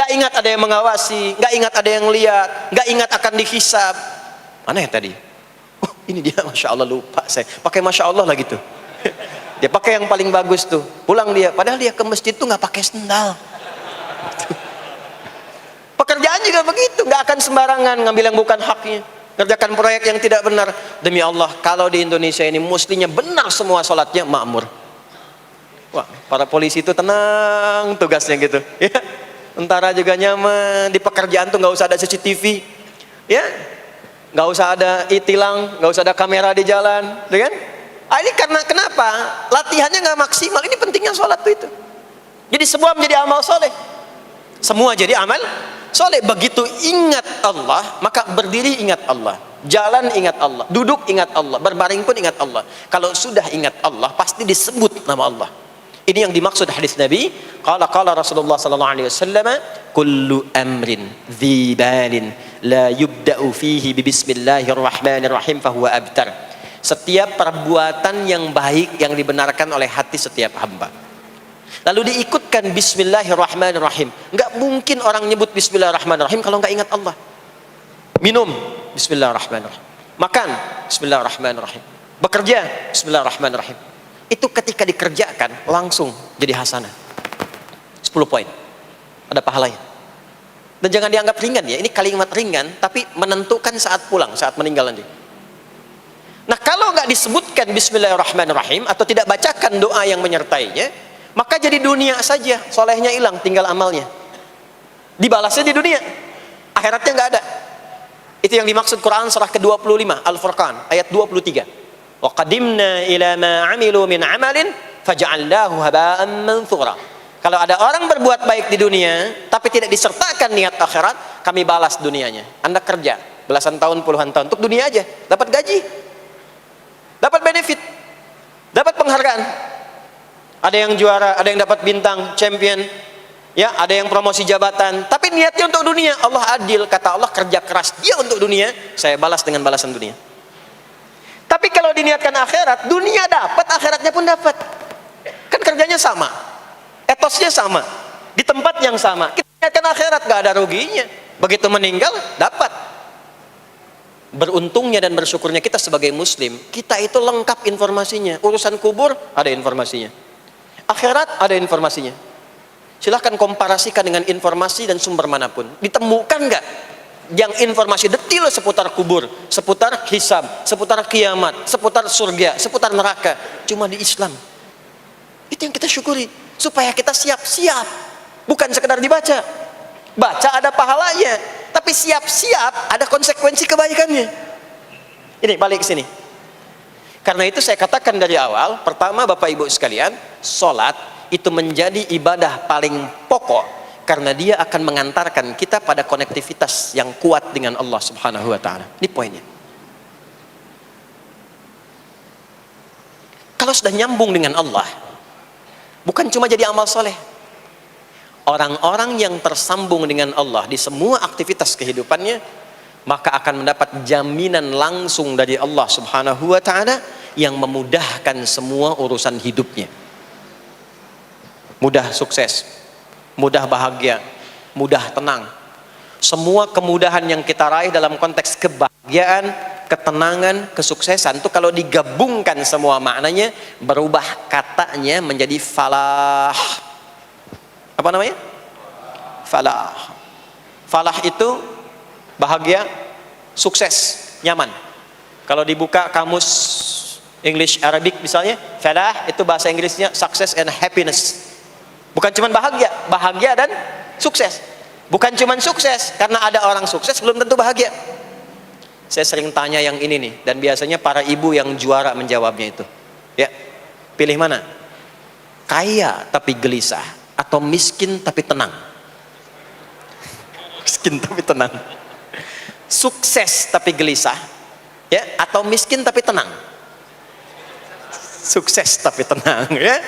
ingat ada yang mengawasi, nggak ingat ada yang lihat, nggak ingat akan dihisab. Mana ya tadi? Oh, ini dia, masya Allah, lupa saya. Pakai masya Allah lah gitu. Dia pakai yang paling bagus tuh. Pulang dia, padahal dia ke masjid tuh nggak pakai sendal. Pekerjaan juga begitu, nggak akan sembarangan ngambil yang bukan haknya, kerjakan proyek yang tidak benar. Demi Allah, kalau di Indonesia ini muslimnya benar semua sholatnya, makmur. Wah, para polisi itu tenang tugasnya gitu, ya. Tentara juga nyaman, di pekerjaan tuh nggak usah ada CCTV, ya, nggak usah ada e-tilang, nggak usah ada kamera di jalan, kan? Ini karena kenapa? Latihannya nggak maksimal. Ini pentingnya sholat tuh itu. Jadi semua menjadi amal soleh, semua jadi amal soleh. Begitu ingat Allah, maka berdiri ingat Allah, jalan ingat Allah, duduk ingat Allah, berbaring pun ingat Allah. Kalau sudah ingat Allah, pasti disebut nama Allah. Ini yang dimaksud hadis Nabi. Qala Rasulullah sallallahu alaihi wasallam, kullu amrin dhi balin la yubda'u fihi bi bismillahirrahmanirrahim fahuwa abtar. Setiap perbuatan yang baik yang dibenarkan oleh hati setiap hamba, lalu diikutkan bismillahirrahmanirrahim. Nggak mungkin orang nyebut bismillahirrahmanirrahim kalau nggak ingat Allah. Minum, bismillahirrahmanirrahim. Makan, bismillahirrahmanirrahim. Bekerja, bismillahirrahmanirrahim. Itu ketika dikerjakan langsung jadi hasanah. 10 poin. Ada pahalanya. Dan jangan dianggap ringan ya. Ini kalimat ringan tapi menentukan saat pulang, saat meninggal nanti. Nah, kalau nggak disebutkan bismillahirrahmanirrahim atau tidak bacakan doa yang menyertainya, maka jadi dunia saja, solehnya hilang, tinggal amalnya. Dibalasnya di dunia, akhiratnya nggak ada. Itu yang dimaksud Quran surah ke-25 Al-Furqan ayat 23. Wa qadimna ila ma 'amilu min 'amalin faj'alnahu haba'an manthura. Kalau ada orang berbuat baik di dunia tapi tidak disertakan niat akhirat, kami balas dunianya. Anda kerja belasan tahun, puluhan tahun untuk dunia aja, dapat gaji, dapat benefit, dapat penghargaan. Ada yang juara, ada yang dapat bintang, champion, ya, ada yang promosi jabatan, tapi niatnya untuk dunia. Allah adil, kata Allah, kerja keras dia untuk dunia, saya balas dengan balasan dunia. Tapi kalau diniatkan akhirat, dunia dapat, akhiratnya pun dapat. Kan kerjanya sama, etosnya sama, di tempat yang sama. Kita niatkan akhirat, gak ada ruginya. Begitu meninggal, dapat. Beruntungnya dan bersyukurnya kita sebagai muslim, kita itu lengkap informasinya. Urusan kubur ada informasinya, akhirat ada informasinya. Silahkan komparasikan dengan informasi dan sumber manapun. Ditemukan nggak yang informasi detail seputar kubur, seputar hisab, seputar kiamat, seputar surga, seputar neraka? Cuma di Islam. Itu yang kita syukuri, supaya kita siap-siap. Bukan sekedar dibaca. Baca ada pahalanya, tapi siap-siap ada konsekuensi kebaikannya. Ini balik ke sini. Karena itu saya katakan dari awal, pertama Bapak Ibu sekalian, sholat itu menjadi ibadah paling pokok karena dia akan mengantarkan kita pada konektivitas yang kuat dengan Allah Subhanahu wa taala. Ini poinnya. Kalau sudah nyambung dengan Allah, bukan cuma jadi amal soleh. Orang-orang yang tersambung dengan Allah di semua aktivitas kehidupannya, maka akan mendapat jaminan langsung dari Allah Subhanahu wa taala yang memudahkan semua urusan hidupnya. Mudah sukses, mudah bahagia, mudah tenang. Semua kemudahan yang kita raih dalam konteks kebahagiaan, ketenangan, kesuksesan itu kalau digabungkan semua maknanya, berubah katanya menjadi falah. Apa namanya? Falah. Falah itu bahagia, sukses, nyaman. Kalau dibuka kamus English Arabic misalnya, falah itu bahasa Inggrisnya success and happiness. Bukan cuma bahagia, bahagia dan sukses. Bukan cuma sukses, karena ada orang sukses belum tentu bahagia. Saya sering tanya yang ini nih, dan biasanya para ibu yang juara menjawabnya itu. Ya, pilih mana? Kaya tapi gelisah, atau miskin tapi tenang? Miskin tapi tenang. Sukses tapi gelisah, Ya, atau miskin tapi tenang. Sukses tapi tenang, ya.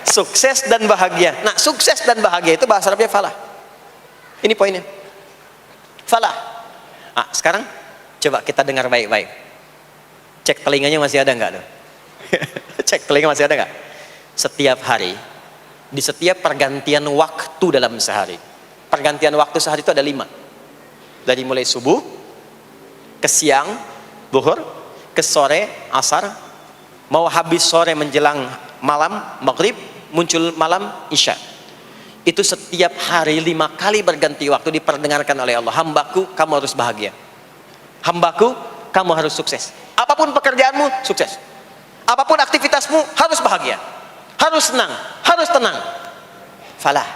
Sukses dan bahagia. Nah, sukses dan bahagia itu bahasa Arabnya falah. Ini poinnya. Falah. Nah, sekarang coba kita dengar baik-baik. Cek telinganya masih ada nggak tuh? Cek telinga masih ada nggak? Setiap hari, di setiap pergantian waktu dalam sehari, pergantian waktu sehari itu ada 5. Dari mulai subuh, ke siang, zuhur, ke sore, asar, mau habis sore menjelang malam, maghrib, muncul malam, isya. Itu setiap hari 5 kali berganti waktu diperdengarkan oleh Allah. Hambaku, kamu harus bahagia. Hambaku, kamu harus sukses. Apapun pekerjaanmu, sukses. Apapun aktivitasmu, harus bahagia. Harus senang, harus tenang. Falah.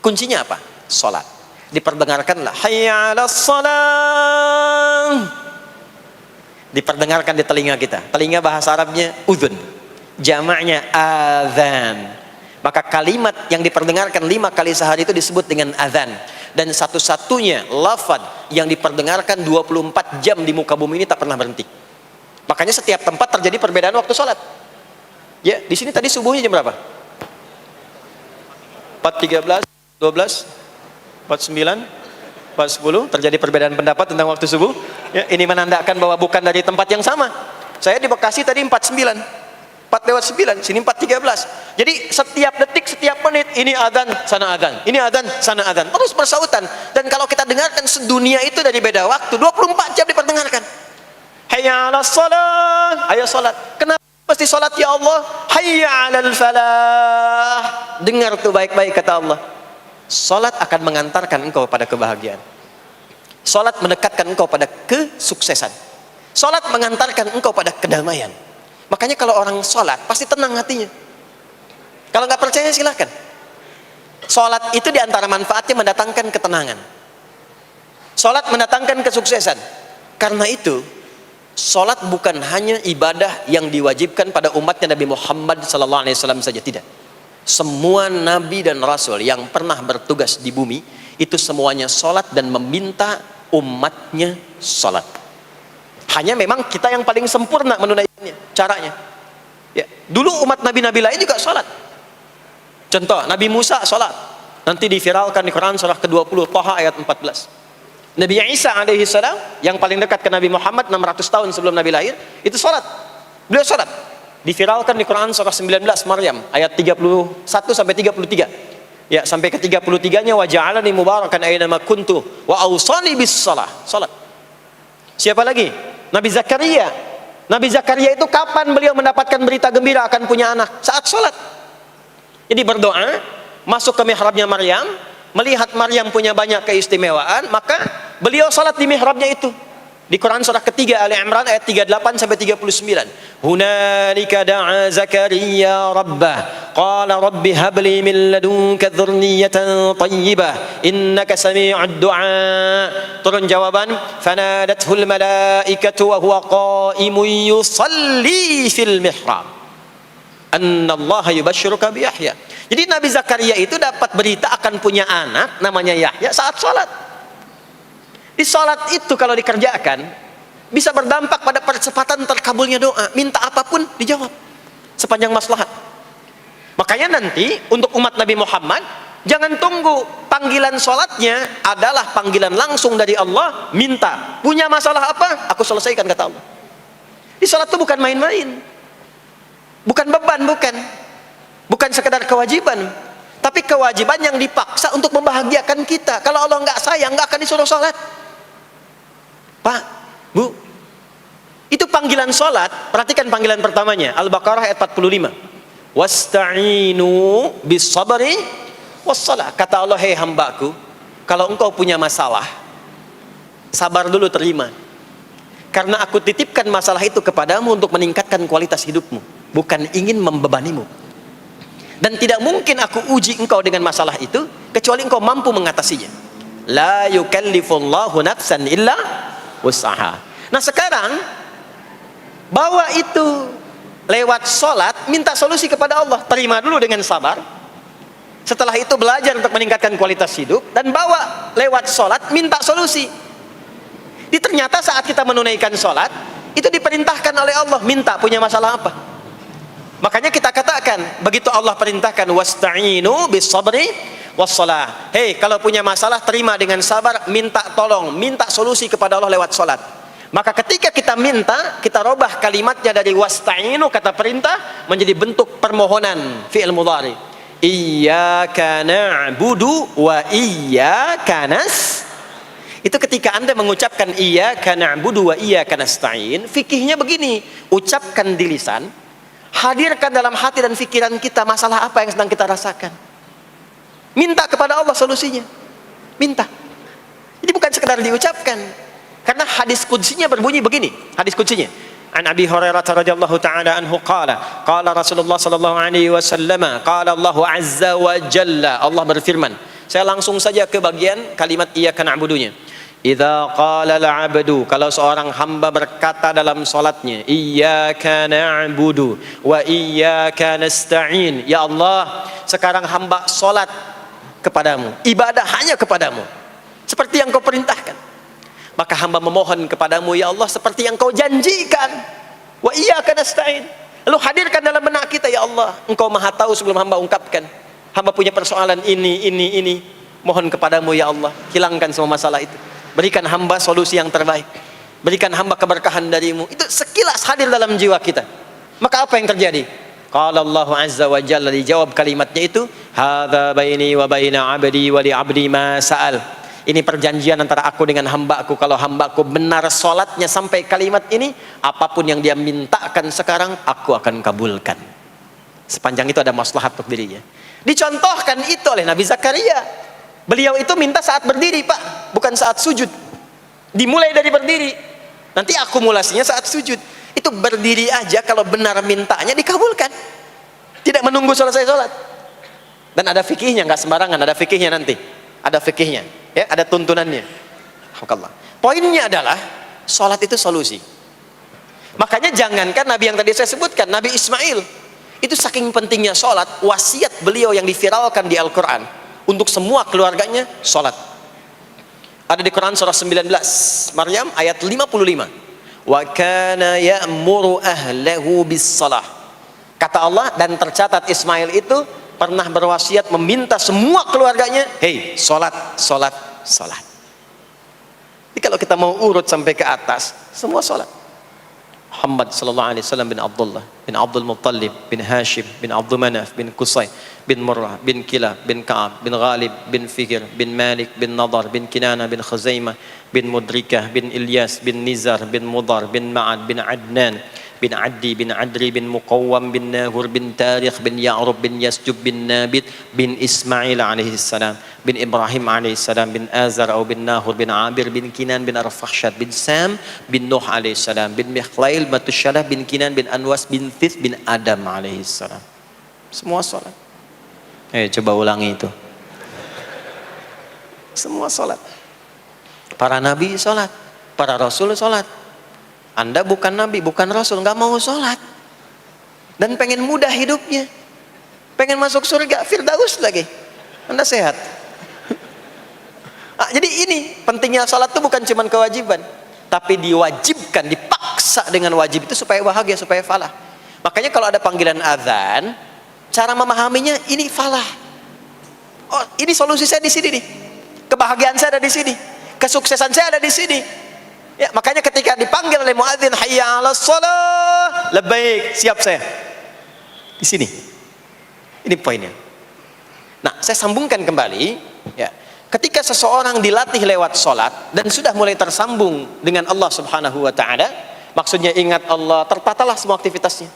Kuncinya apa? Salat. Diperdengarkanlah hayya 'alas shalah. Diperdengarkan di telinga kita. Telinga bahasa Arabnya udhun. Jamaknya adzan. Maka kalimat yang diperdengarkan 5 kali sehari itu disebut dengan adzan. Dan satu-satunya lafaz yang diperdengarkan 24 jam di muka bumi ini tak pernah berhenti. Makanya setiap tempat terjadi perbedaan waktu sholat. Ya, di sini tadi subuhnya jam berapa? 4.13, 12, 49, 4.10. Terjadi perbedaan pendapat tentang waktu subuh. Ya, ini menandakan bahwa bukan dari tempat yang sama. Saya di Bekasi tadi 49, 4:09, sini 4.13. Jadi setiap detik, setiap menit, ini adzan, sana adzan, ini adzan, sana adzan, terus bersautan. Dan kalau kita dengarkan sedunia itu dari beda waktu, 24 jam diperdengarkan. Hayya 'alas shalah, ayo salat. Kenapa mesti salat ya Allah? Hayya 'alal falah. Dengar tuh baik-baik kata Allah. Salat akan mengantarkan engkau pada kebahagiaan. Salat mendekatkan engkau pada kesuksesan. Salat mengantarkan engkau pada kedamaian. Makanya kalau orang salat pasti tenang hatinya. Kalau nggak percaya silakan. Salat itu diantara manfaatnya mendatangkan ketenangan. Salat mendatangkan kesuksesan. Karena itu salat bukan hanya ibadah yang diwajibkan pada umatnya Nabi Muhammad SAW saja, tidak. Semua nabi dan rasul yang pernah bertugas di bumi itu semuanya salat dan meminta umatnya salat. Hanya memang kita yang paling sempurna menunaikannya, caranya. Ya, dulu umat nabi-nabi lain juga salat. Contoh, Nabi Musa salat. Nanti diviralkan di Quran surah ke-20 Thaha ayat 14. Nabi Isa alaihi salam yang paling dekat ke Nabi Muhammad 600 tahun sebelum Nabi lahir, itu salat. Beliau salat. Diviralkan di Quran surah 19 Maryam ayat 31 sampai 33. Ya, sampai ke 33-nya wa ja'alani mubarakan aina ma kuntu wa awsani bis shalah. Salat. Siapa lagi? Nabi Zakaria. Nabi Zakaria itu kapan beliau mendapatkan berita gembira akan punya anak? Saat salat. Jadi berdoa, masuk ke mihrabnya Maryam, melihat Maryam punya banyak keistimewaan, maka beliau salat di mihrabnya itu. Di Quran surah ketiga Ali Imran ayat 38 sampai 39. Hunalika da'a Zakaria rabbah qala rabbi habli min ladunka dzurriyyatan thayyibah innaka sami'ud du'a. Turun jawaban, fanadathul malaikatu wa huwa qa'imun yusalli fil mihrab annallaha yubashshiruka bi Yahya. Jadi Nabi Zakaria itu dapat berita akan punya anak namanya Yahya saat salat. Di salat itu kalau dikerjakan bisa berdampak pada percepatan terkabulnya doa. Minta apapun dijawab sepanjang maslahat. Makanya nanti untuk umat Nabi Muhammad jangan tunggu, panggilan salatnya adalah panggilan langsung dari Allah. Minta, punya masalah apa? Aku selesaikan kata Allah. Di salat itu bukan main-main, bukan beban, bukan sekedar kewajiban, tapi kewajiban yang dipaksa untuk membahagiakan kita. Kalau Allah nggak sayang, nggak akan disuruh salat. Pak, Bu, itu panggilan salat. Perhatikan panggilan pertamanya, Al-Baqarah ayat 45. Wasta'inu bis sabri was salah. Kata Allah, hei hambaku, kalau engkau punya masalah, sabar dulu, terima. Karena aku titipkan masalah itu kepadamu untuk meningkatkan kualitas hidupmu, bukan ingin membebanimu. Dan tidak mungkin aku uji engkau dengan masalah itu kecuali engkau mampu mengatasinya. La yukallifullahu nafsan illa usaha. Nah sekarang bawa itu lewat sholat, minta solusi kepada Allah, terima dulu dengan sabar. Setelah itu belajar untuk meningkatkan kualitas hidup, dan bawa lewat sholat, minta solusi. Ternyata saat kita menunaikan sholat, Itu diperintahkan oleh Allah. Minta, punya masalah apa? Makanya kita katakan, begitu Allah perintahkan wasta'inu bis sabri wassalah. Hei, kalau punya masalah terima dengan sabar, minta tolong, minta solusi kepada Allah lewat salat. Maka ketika kita minta, kita robah kalimatnya dari wasta'inu, kata perintah, menjadi bentuk permohonan, fi'il mudhari. Iyyaka na'budu wa iyyaka nas. Itu ketika Anda mengucapkan iyyaka na'budu wa iyyaka nasta'in, fikihnya begini, ucapkan di lisan, hadirkan dalam hati dan pikiran kita masalah apa yang sedang kita rasakan. Minta kepada Allah solusinya. Minta. Jadi bukan sekedar diucapkan. Karena hadis qudsinya berbunyi begini. Hadis qudsinya. An Abi Hurairah radhiyallahu ta'ala anhu qala, qala Rasulullah sallallahu alaihi wasallam, qala Allah azza wa jalla, Allah berfirman. Saya langsung saja ke bagian kalimat iyyaka na'budunya. Idza qala al-'abdu, kalau seorang hamba berkata dalam salatnya, iyyaka na'budu wa iyyaka nasta'in, ya Allah, sekarang hamba salat kepadamu, ibadah hanya kepadamu, seperti yang kau perintahkan. Maka hamba memohon kepadamu, ya Allah, seperti yang kau janjikan. Wa iyyaka nasta'in. Lalu hadirkan dalam benak kita, ya Allah, engkau maha tahu sebelum hamba ungkapkan. Hamba punya persoalan ini. Mohon kepadamu, ya Allah, hilangkan semua masalah itu. Berikan hamba solusi yang terbaik. Berikan hamba keberkahan darimu. Itu sekilas hadir dalam jiwa kita. Maka apa yang terjadi? Qala Allah azza wa jalla, dijawab kalimatnya itu, hadza baini wa baina 'abdi wa li 'abdi ma sa'al. Ini perjanjian antara aku dengan hambaku. Kalau hambaku benar sholatnya sampai kalimat ini, apapun yang dia mintakan sekarang, aku akan kabulkan. Sepanjang itu ada maslahat untuk dirinya. Dicontohkan itu oleh Nabi Zakaria. Beliau itu minta saat berdiri, Pak, bukan saat sujud. Dimulai dari berdiri. Nanti akumulasinya saat sujud. Itu berdiri aja, kalau benar mintanya dikabulkan. Tidak menunggu selesai sholat. Dan ada fikihnya, nggak sembarangan, ada fikihnya nanti. Ada fikihnya, ya, ada tuntunannya. Alhamdulillah. Poinnya adalah sholat itu solusi. Makanya jangankan Nabi yang tadi saya sebutkan, Nabi Ismail, itu saking pentingnya sholat, wasiat beliau yang diviralkan di Al-Quran untuk semua keluarganya, sholat. Ada di Quran surah 19 Maryam ayat 55. Wa kana ya'muru ahlahu bis salah. Kata Allah, dan tercatat Ismail itu pernah berwasiat meminta semua keluarganya, hei, sholat. Jadi kalau kita mau urut sampai ke atas, semua sholat. Muhammad sallallahu alaihi wasallam bin Abdullah bin Abdul Muttalib bin Hashim bin Abdul Manaf bin Qusay bin Murrah bin Kilab bin Ka'ab bin Ghalib bin Fikir bin Malik bin Nadar bin Kinana bin Khuzaimah bin Mudrikah bin Ilyas bin Nizar bin Mudar bin Ma'ad bin Adnan bin Addi bin Adri bin Muqawwam bin Nahur bin Tarikh bin Ya'rub bin Yasjub bin Nabit bin Ismail alaihi salam bin Ibrahim alaihi salam bin Azar atau bin Nahur bin Abir bin Kinan bin Arfakhshad bin Sam bin Nuh alaihi salam bin Mikhlail Batusyalah bin Kinan bin Anwas bin Thith bin Adam alaihi salam. Semua salat. Coba ulangi itu. Semua salat. Para nabi salat, para rasul salat. Anda bukan nabi, bukan rasul, nggak mau sholat dan pengen mudah hidupnya, pengen masuk surga Firdaus lagi, Anda sehat. Jadi ini pentingnya sholat itu bukan cuma kewajiban, tapi diwajibkan, dipaksa dengan wajib itu supaya bahagia, supaya falah. Makanya kalau ada panggilan azan, cara memahaminya ini falah. Oh, ini solusi saya di sini nih, kebahagiaan saya ada di sini, kesuksesan saya ada di sini. Ya, makanya ketika dipanggil oleh muadzin, hayya 'alas shalah, labbaik, siap saya. Di sini. Ini poinnya. Nah, saya sambungkan kembali, ya. Ketika seseorang dilatih lewat salat dan sudah mulai tersambung dengan Allah Subhanahu wa taala, maksudnya ingat Allah, tertatalah semua aktivitasnya.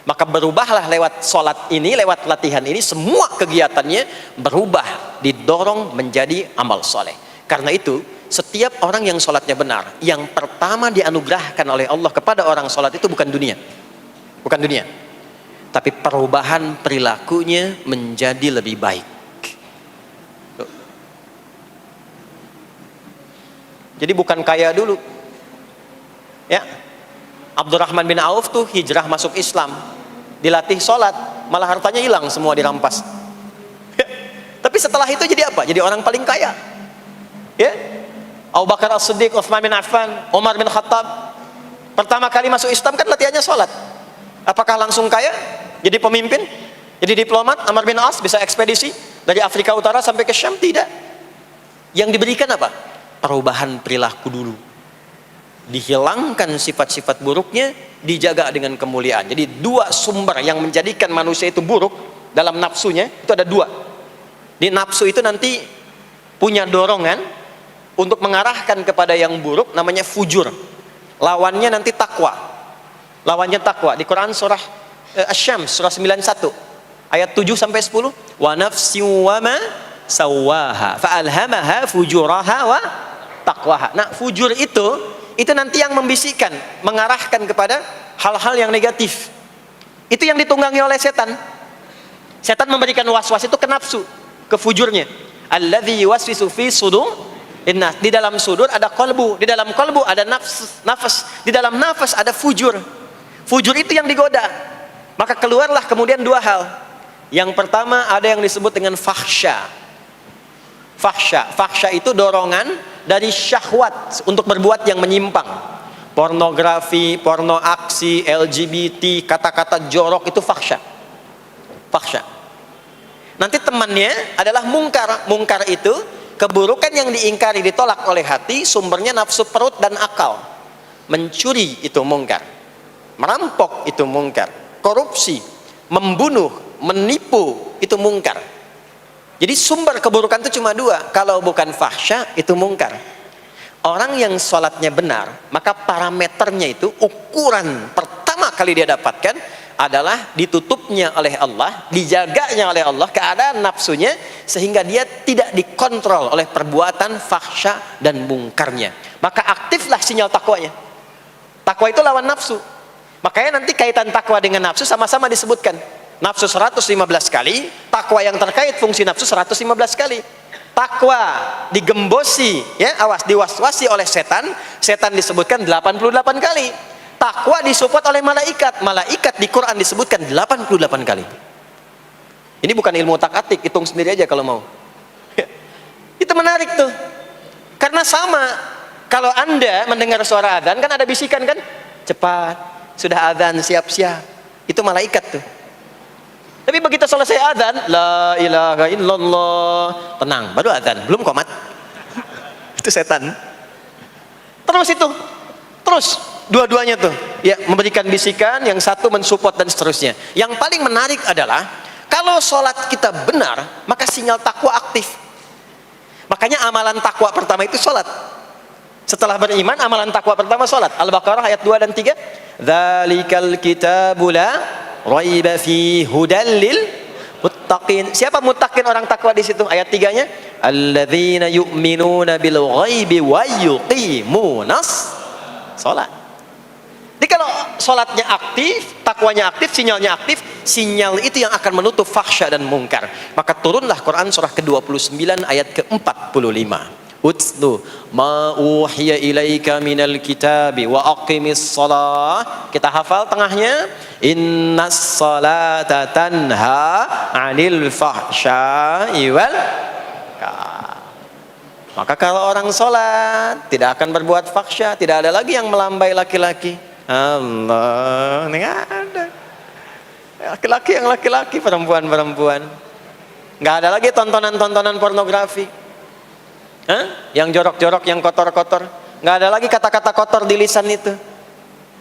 Maka berubahlah lewat salat ini, lewat latihan ini, semua kegiatannya berubah, didorong menjadi amal soleh. Karena itu, setiap orang yang sholatnya benar, yang pertama dianugerahkan oleh Allah kepada orang sholat itu bukan dunia, tapi perubahan perilakunya menjadi lebih baik. Jadi bukan kaya dulu, ya. Abdurrahman bin Auf tuh hijrah masuk Islam, dilatih sholat, malah hartanya hilang semua, dirampas. Tapi setelah itu jadi apa? Jadi orang paling kaya, ya. Abu Bakar As-Siddiq, Utsman bin Affan, Umar bin Khattab, Pertama kali masuk Islam kan latihannya sholat. Apakah langsung kaya? Jadi pemimpin? Jadi diplomat? Amr bin As bisa ekspedisi dari Afrika Utara sampai ke Syam? Tidak. Yang diberikan apa? Perubahan perilaku dulu. Dihilangkan sifat-sifat buruknya, dijaga dengan kemuliaan. Jadi dua sumber yang menjadikan manusia itu buruk dalam nafsunya, itu ada dua. Di nafsu itu nanti punya dorongan untuk mengarahkan kepada yang buruk, namanya fujur. Lawannya nanti takwa. Lawannya takwa. Di Quran surah Asy-Syams surah 91 ayat 7 sampai 10, wa nafsin wa ma sawwaha fa'alhamaha fujuraha wa taqwaha. Nah, fujur itu nanti yang membisikkan, mengarahkan kepada hal-hal yang negatif. Itu yang ditunggangi oleh setan. Setan memberikan was-was itu ke nafsu, ke fujurnya. Alladzi yuwaswisu fi sudur innas. Di dalam sudur ada qalbu, di dalam qalbu ada nafas, di dalam nafas ada fujur. Fujur itu yang digoda. Maka keluarlah kemudian dua hal. Yang pertama ada yang disebut dengan fahsya. Fahsya itu dorongan dari syahwat untuk berbuat yang menyimpang. Pornografi, porno aksi, LGBT, kata-kata jorok, itu fahsya. Nanti temannya adalah mungkar. Mungkar itu keburukan yang diingkari, ditolak oleh hati, sumbernya nafsu perut dan akal. Mencuri itu mungkar, merampok itu mungkar, korupsi, membunuh, menipu itu mungkar. Jadi sumber keburukan itu cuma dua. Kalau bukan fahsya, itu mungkar. Orang yang sholatnya benar, maka parameternya itu, ukuran pertama kali dia dapatkan adalah ditutupnya oleh Allah, dijaganya oleh Allah keadaan nafsunya, sehingga dia tidak dikontrol oleh perbuatan fahsya dan mungkarnya. Maka aktiflah sinyal takwanya. Takwa itu lawan nafsu. Makanya nanti kaitan takwa dengan nafsu sama-sama disebutkan. Nafsu 115 kali, takwa yang terkait fungsi nafsu 115 kali. Takwa digembosi, ya, awas, diwaswasi oleh setan, setan disebutkan 88 kali. Takwa disupport oleh malaikat, malaikat di Quran disebutkan 88 kali. Ini bukan ilmu otak-atik, hitung sendiri aja kalau mau. Itu menarik tuh. Karena sama, kalau Anda mendengar suara adzan kan ada bisikan kan? Cepat, sudah adzan, siap-siap. Itu malaikat tuh. Tapi begitu selesai adzan, la ilaha illallah, tenang, baru adzan, belum qomat. Itu setan. Terus dua-duanya tuh, ya, memberikan bisikan, yang satu mensupport dan seterusnya. Yang paling menarik adalah kalau sholat kita benar, maka sinyal takwa aktif. Makanya amalan takwa pertama itu sholat. Setelah beriman, amalan takwa pertama sholat. Al-Baqarah ayat 2 dan 3. Dzalikal kitabu la raiba fi hudal lil muttaqin. Siapa muttaqin, orang takwa di situ? Ayat 3-nya, alladzina yu'minuna bil ghaibi wa yuqimunas shalah. Jadi kalau sholatnya aktif, takwanya aktif, sinyalnya aktif, sinyal itu yang akan menutup fahsya dan mungkar. Maka turunlah Quran surah ke-29 ayat ke-45. Utlu ma uhiya ilaika minal kitabi wa aqimis shalah. Kita hafal tengahnya, innas salata tanha 'anil fahsya'i wal munkar. Maka kalau orang sholat tidak akan berbuat fahsya, tidak ada lagi yang melambai laki-laki. Allah, ini ada laki-laki yang laki-laki, perempuan-perempuan. Nggak ada lagi tontonan-tontonan pornografi. Yang jorok-jorok, yang kotor-kotor. Nggak ada lagi kata-kata kotor di lisan itu.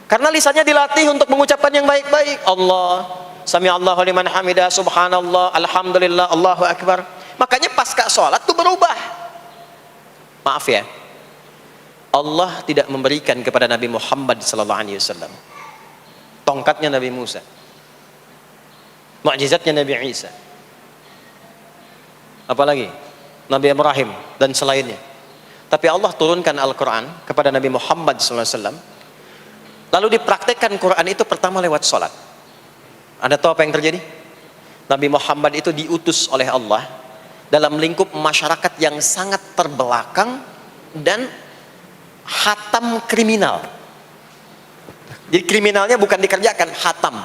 Karena lisannya dilatih untuk mengucapkan yang baik-baik. Allah, sami'allahu liman hamidah, subhanallah, alhamdulillah, Allahu akbar. Makanya pasca sholat itu berubah. Maaf ya, Allah tidak memberikan kepada Nabi Muhammad SAW tongkatnya Nabi Musa, mukjizatnya Nabi Isa, apalagi Nabi Ibrahim dan selainnya. Tapi Allah turunkan Al-Quran kepada Nabi Muhammad SAW, lalu dipraktekkan Quran itu pertama lewat sholat. Anda tahu apa yang terjadi? Nabi Muhammad itu diutus oleh Allah dalam lingkup masyarakat yang sangat terbelakang dan hatam kriminal. Jadi kriminalnya bukan dikerjakan, hatam.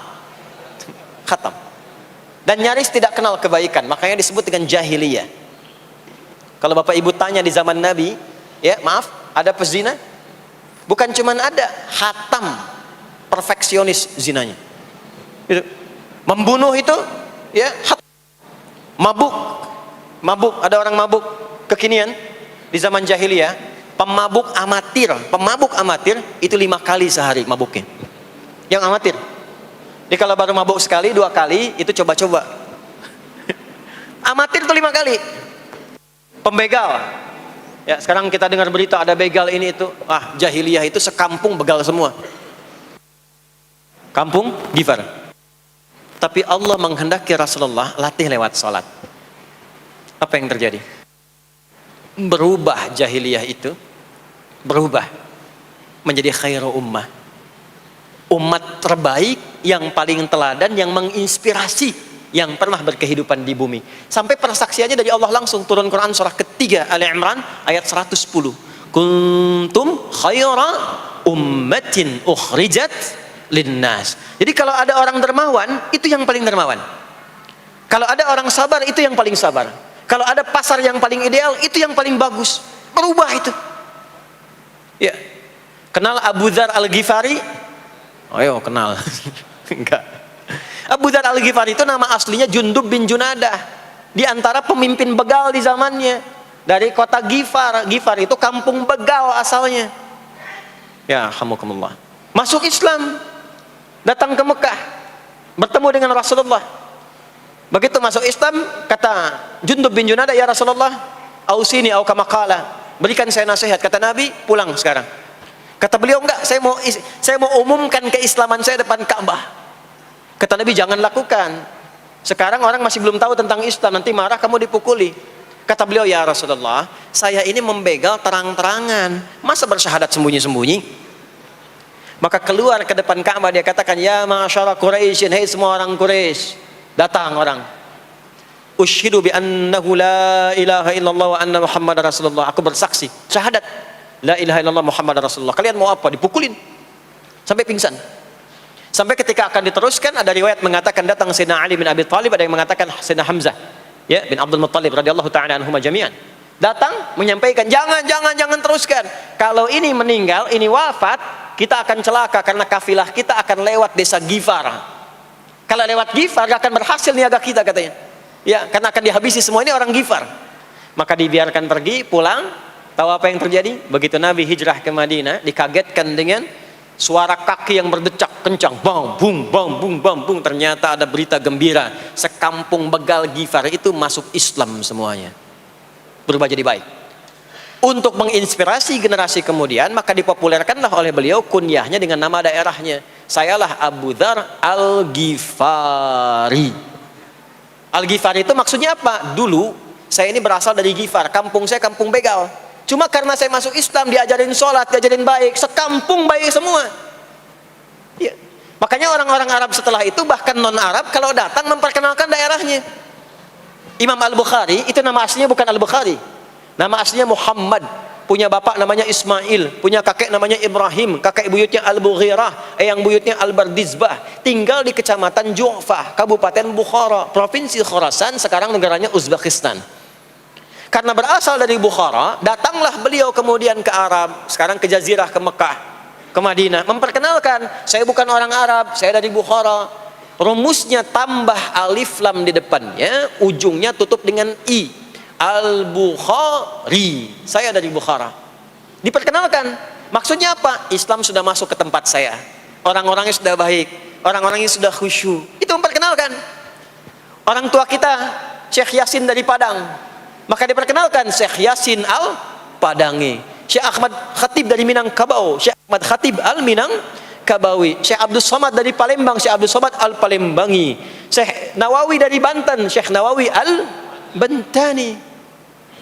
Dan nyaris tidak kenal kebaikan, makanya disebut dengan jahiliyah. Kalau Bapak Ibu tanya di zaman Nabi, ya maaf, ada pezina? Bukan cuman ada, hatam, perfeksionis zinanya. Gitu. Membunuh itu, ya, mabuk, ada orang mabuk kekinian di zaman jahiliyah, pemabuk amatir itu 5 kali sehari mabuknya. Yang amatir. Jadi kalau baru mabuk sekali, 2 kali, itu coba-coba. Amatir itu 5 kali. Pembegal. Ya, sekarang kita dengar berita ada begal ini itu. Jahiliyah itu sekampung begal semua. Kampung Gifar. Tapi Allah menghendaki Rasulullah latih lewat salat. Apa yang terjadi? Berubah jahiliyah itu, berubah menjadi khairu ummah. Umat terbaik yang paling teladan, yang menginspirasi, yang pernah berkehidupan di bumi. Sampai persaksiannya dari Allah langsung, turun Quran surah ketiga Ali Imran ayat 110. Kuntum khaira ummatin ukhrijat linnas. Jadi kalau ada orang dermawan, itu yang paling dermawan. Kalau ada orang sabar, itu yang paling sabar. Kalau ada pasar yang paling ideal, itu yang paling bagus. Berubah itu. Ya. Kenal Abu Dzar Al-Ghifari? Oh yo, kenal. Enggak. Abu Dzar Al-Ghifari itu nama aslinya Jundub bin Junadah. Di antara pemimpin begal di zamannya. Dari kota Ghifar. Ghifar itu kampung begal asalnya. Ya, alhamdulillah. Masuk Islam. Datang ke Mekah. Bertemu dengan Rasulullah. Begitu masuk Islam, kata Jundub bin Junadah, ya Rasulullah, ausini au kama qala, berikan saya nasihat. Kata Nabi, pulang sekarang. Kata beliau, enggak, saya mau umumkan keislaman saya depan Ka'bah. Kata Nabi, jangan lakukan. Sekarang orang masih belum tahu tentang Islam, nanti marah kamu dipukuli. Kata beliau, ya Rasulullah, saya ini membegal terang-terangan, masa bersyahadat sembunyi-sembunyi? Maka keluar ke depan Ka'bah, dia katakan, ya ma'asyara Quraisyin, hei semua orang Quraisy. Datang orang, ushidu bi annahu la ilaha illallah wa anna Muhammad Rasulullah. Aku bersaksi, syahadat la ilaha illallah Muhammad Rasulullah. Kalian mau apa? Dipukulin sampai pingsan. Sampai ketika akan diteruskan, ada riwayat mengatakan datang Sayyidina Ali bin Abi Thalib, ada yang mengatakan Sayyidina Hamzah, ya, bin Abdul Muttalib radhiyallahu ta'ala anhuma jami'an. Datang menyampaikan, jangan teruskan. Kalau ini meninggal, ini wafat, kita akan celaka karena kafilah kita akan lewat desa Ghifar. Kalau lewat Ghifar gak akan berhasil niaga kita, katanya. Ya, karena akan dihabisi semua ini orang Ghifar. Maka dibiarkan pergi, pulang. Tahu apa yang terjadi? Begitu Nabi hijrah ke Madinah, dikagetkan dengan suara kaki yang berdecak kencang, bang bung bang bung bang bung. Ternyata ada berita gembira, sekampung begal Ghifar itu masuk Islam semuanya, berubah jadi baik. Untuk menginspirasi generasi kemudian, maka dipopulerkanlah oleh beliau kunyahnya dengan nama daerahnya. Sayalah Abu Dzar Al-Ghifari. Al-Ghifari itu maksudnya apa? Dulu saya ini berasal dari Ghifar, kampung saya kampung begal. Cuma karena saya masuk Islam, diajarin sholat, diajarin baik, sekampung baik semua. Ya. Makanya orang-orang Arab setelah itu, bahkan non-Arab, kalau datang memperkenalkan daerahnya. Imam Al-Bukhari, itu nama aslinya bukan Al-Bukhari. Nama aslinya Muhammad. Punya bapak namanya Ismail, punya kakek namanya Ibrahim, kakek buyutnya Al-Bughirah, yang buyutnya Al-Bardizbah. Tinggal di kecamatan Ju'fah, Kabupaten Bukhara, Provinsi Khorasan, sekarang negaranya Uzbekistan. Karena berasal dari Bukhara, datanglah beliau kemudian ke Arab, sekarang ke Jazirah, ke Mekah, ke Madinah, memperkenalkan, saya bukan orang Arab, saya dari Bukhara. Rumusnya tambah alif lam di depannya, ujungnya tutup dengan i. Al-Bukhari, saya dari Bukhara. Diperkenalkan, maksudnya apa? Islam sudah masuk ke tempat saya, orang-orangnya sudah baik, orang-orangnya sudah khusyuk. Itu memperkenalkan. Orang tua kita Syekh Yasin dari Padang, maka diperkenalkan Syekh Yasin Al-Padangi. Syekh Ahmad Khatib dari Minangkabau, Syekh Ahmad Khatib Al-Minangkabawi. Syekh Abdul Somad dari Palembang, Syekh Abdul Somad Al-Palembangi. Syekh Nawawi dari Banten, Syekh Nawawi Al-Bantani.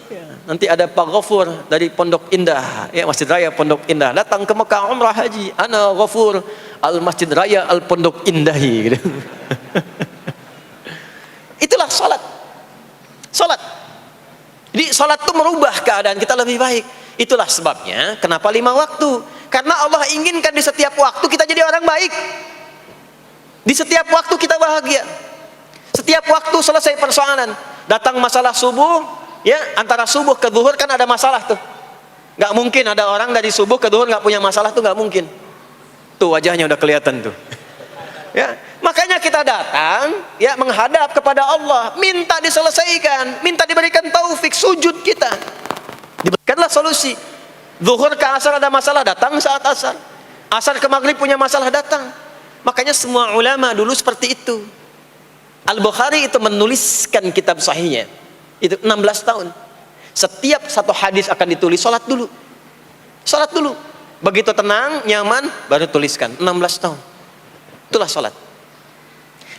Ya, nanti ada Pak Ghafur dari Pondok Indah, ya, Masjid Raya Pondok Indah, datang ke Mekah umrah haji, ana Ghafur al Masjid Raya al Pondok Indahi, gitu. Itulah salat. Jadi salat itu merubah keadaan kita lebih baik. Itulah sebabnya kenapa 5 waktu, karena Allah inginkan di setiap waktu kita jadi orang baik, di setiap waktu kita bahagia, setiap waktu selesai persoalan. Datang masalah subuh, ya, antara subuh ke zuhur kan ada masalah tuh. Nggak mungkin ada orang dari subuh ke duhur nggak punya masalah, tuh nggak mungkin. Tuh wajahnya udah kelihatan tuh. Ya, makanya kita datang ya menghadap kepada Allah, minta diselesaikan, minta diberikan taufik, sujud kita. Diberikanlah solusi. Zuhur ke asar ada masalah, datang saat asar. Asar ke maghrib punya masalah, datang. Makanya semua ulama dulu seperti itu. Al-Bukhari itu menuliskan kitab sahihnya itu 16 tahun. Setiap satu hadis akan ditulis, sholat dulu. Sholat dulu. Begitu tenang, nyaman, baru tuliskan. 16 tahun. Itulah sholat.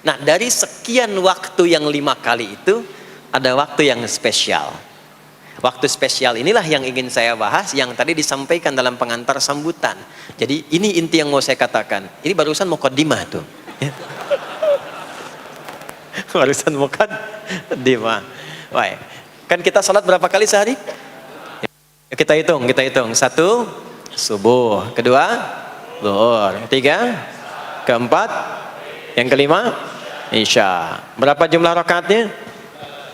Nah, dari sekian waktu yang 5 kali itu, ada waktu yang spesial. Waktu spesial inilah yang ingin saya bahas, yang tadi disampaikan dalam pengantar sambutan. Jadi ini inti yang mau saya katakan. Ini barusan muqaddimah tuh. Barusan muqaddimah. Baik. Kan kita sholat berapa kali sehari? Kita hitung. 1, subuh. 2, zuhur. 3, keempat, yang kelima, isya. Berapa jumlah rakaatnya?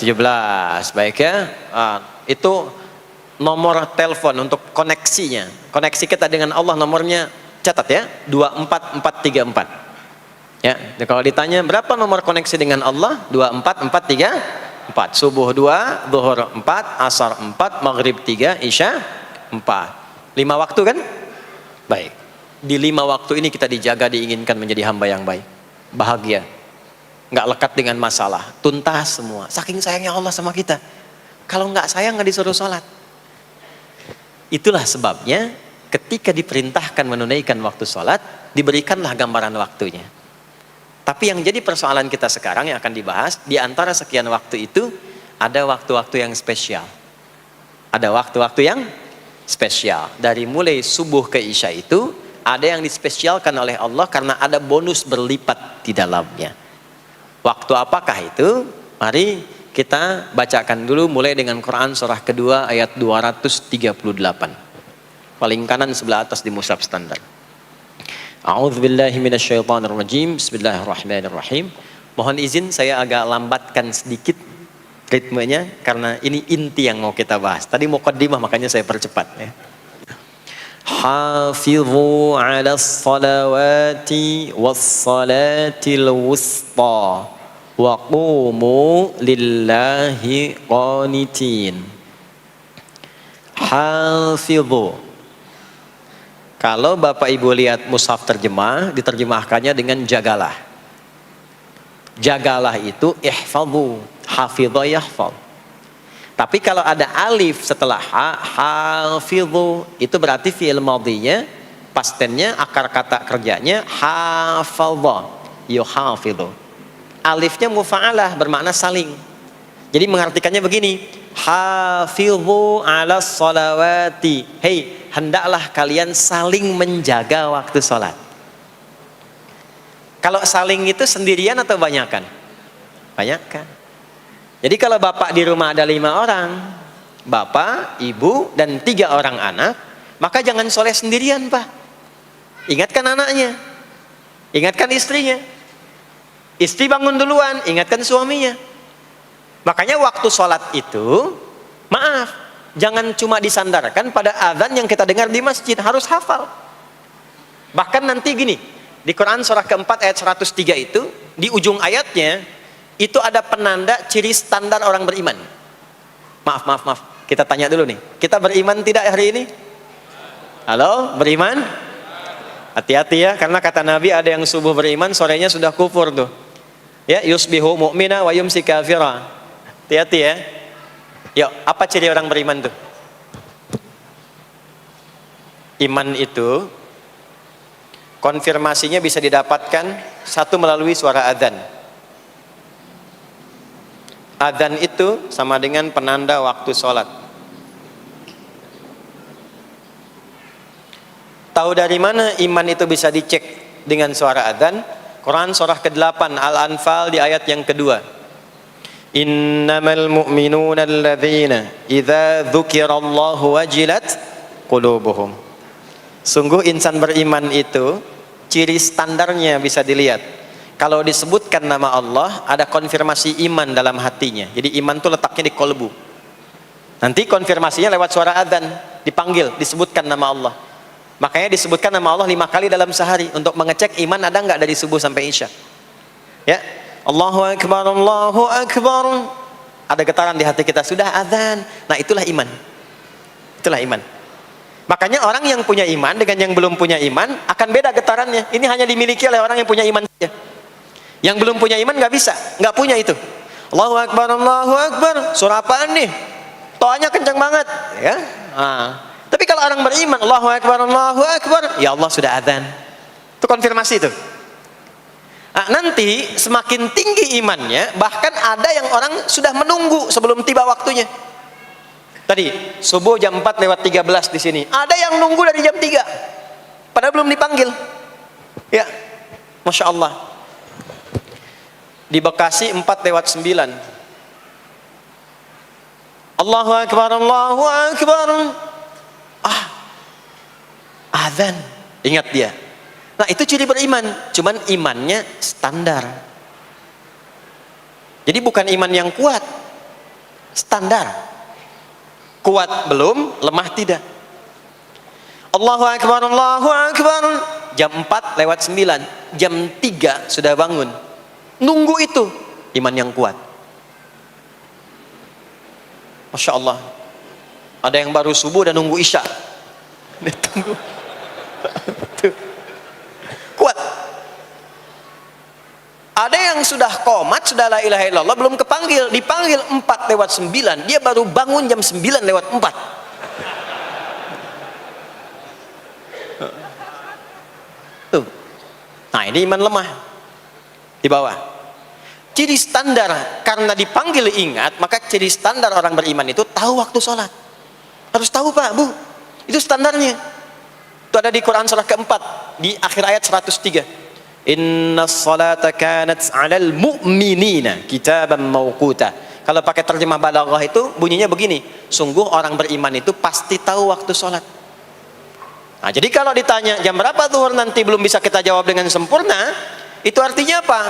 17. Baik ya. Itu nomor telepon untuk koneksinya. Koneksi kita dengan Allah nomornya catat ya, 24434. Ya, kalau ditanya berapa nomor koneksi dengan Allah? 24434. Subuh 2, zuhur 4, asar 4, maghrib 3, isya 4. 5 waktu kan? Baik. Di 5 waktu ini kita dijaga, diinginkan menjadi hamba yang baik, bahagia, nggak lekat dengan masalah, tuntas semua. Saking sayangnya Allah sama kita. Kalau nggak sayang nggak disuruh sholat. Itulah sebabnya ketika diperintahkan menunaikan waktu sholat, diberikanlah gambaran waktunya. Tapi yang jadi persoalan kita sekarang yang akan dibahas, di antara sekian waktu itu, ada waktu-waktu yang spesial. Ada waktu-waktu yang spesial. Dari mulai subuh ke isya itu, ada yang dispesialkan oleh Allah karena ada bonus berlipat di dalamnya. Waktu apakah itu? Mari kita bacakan dulu mulai dengan Quran surah kedua ayat 238. Paling kanan sebelah atas di mushaf standar. A'udzubillahi minasyaitonirrajim. Bismillahirrahmanirrahim. Mohon izin saya agak lambatkan sedikit ritmenya karena ini inti yang mau kita bahas. Tadi muqaddimah makanya saya percepat ya. Hafizu 'alas salawati was salatil wusta wa qumu lillahi qanitin. Hafizu. Kalau Bapak Ibu lihat mushaf terjemah, diterjemahkannya dengan jagalah. Jagalah itu ihfadhu, hafidha yahfadh. Tapi kalau ada alif setelah ha, hafidhu, itu berarti fi'il madhinya, past tense-nya, akar kata kerjanya hafadha, yuhafidhu. Alifnya mufa'alah, bermakna saling. Jadi mengartikannya begini, hafidhu 'alas salawati. Hei, hendaklah kalian saling menjaga waktu sholat. Kalau saling itu sendirian atau banyakan? Banyakan. Jadi kalau bapak di rumah ada 5 orang, bapak, ibu, dan 3 orang anak, maka jangan sholat sendirian pak. Ingatkan anaknya, ingatkan istrinya. Istri bangun duluan, ingatkan suaminya. Makanya waktu sholat itu, maaf, jangan cuma disandarkan pada azan yang kita dengar di masjid, harus hafal. Bahkan nanti gini, di Quran surah keempat ayat 103 itu, di ujung ayatnya, itu ada penanda ciri standar orang beriman. Maaf, kita tanya dulu nih, kita beriman tidak hari ini? Halo, beriman? Hati-hati ya, karena kata Nabi ada yang subuh beriman, sorenya sudah kufur tuh. Ya, yusbihu mu'mina wa yumsi kafira. Hati-hati ya. Yuk, apa ciri orang beriman tuh? Iman itu konfirmasinya bisa didapatkan satu melalui suara adzan. Adzan itu sama dengan penanda waktu sholat. Tahu dari mana iman itu bisa dicek dengan suara adzan? Quran surah ke-8 Al-Anfal di ayat yang kedua. Innamal mu'minuna alladzina idza dzukirallahu wajilat qulubuhum. Sungguh insan beriman itu ciri standarnya bisa dilihat. Kalau disebutkan nama Allah, ada konfirmasi iman dalam hatinya. Jadi iman itu letaknya di kolbu. Nanti konfirmasinya lewat suara adzan. dipanggil, disebutkan nama Allah. Makanya disebutkan nama Allah 5 kali dalam sehari untuk mengecek iman ada nggak dari subuh sampai isya. Ya, Allahu Akbar, Allahu Akbar. Ada getaran di hati kita, sudah azan. Nah, itulah iman. Itulah iman. Makanya orang yang punya iman dengan yang belum punya iman akan beda getarannya. Ini hanya dimiliki oleh orang yang punya iman saja. Yang belum punya iman nggak bisa, nggak punya itu. Allahu Akbar, Allahu Akbar. Surah apaan nih? Toanya kencang banget, ya. Tapi kalau orang beriman, Allahu Akbar, Allahu Akbar, ya Allah sudah adzan. Itu konfirmasi itu. Nanti semakin tinggi imannya, bahkan ada yang orang sudah menunggu sebelum tiba waktunya. Tadi subuh jam 4:13 di sini. Ada yang nunggu dari jam 3, padahal belum dipanggil. Ya, masya Allah. Di Bekasi 4:09. Allahu Akbar, Allahu Akbar. Azan, ingat dia. Nah, itu ciri beriman. Cuman imannya standar. Jadi bukan iman yang kuat, standar. Kuat belum, lemah tidak. Allahu Akbar, Allahu Akbar. Jam 4:09, jam 3 sudah bangun. Nunggu itu iman yang kuat. Masya Allah. Ada yang baru subuh dan nunggu isya. Tunggu. Kuat. Ada yang sudah qomat, sudah la ilaha illallah, belum kepanggil, dipanggil 4:09, dia baru bangun jam 9:04. Tuh. Nah, ini iman lemah. Di bawah. Ciri standar, karena dipanggil ingat, maka ciri standar orang beriman itu tahu waktu sholat. Harus tahu Pak, Bu. Itu standarnya. Itu ada di Quran surah keempat, di akhir ayat 103. Inna sholata kanat 'alal mu'minina kitaban mawquta. Kalau pakai terjemah balaghah itu bunyinya begini, sungguh orang beriman itu pasti tahu waktu sholat. Nah, jadi kalau ditanya jam berapa zuhur nanti belum bisa kita jawab dengan sempurna, itu artinya apa?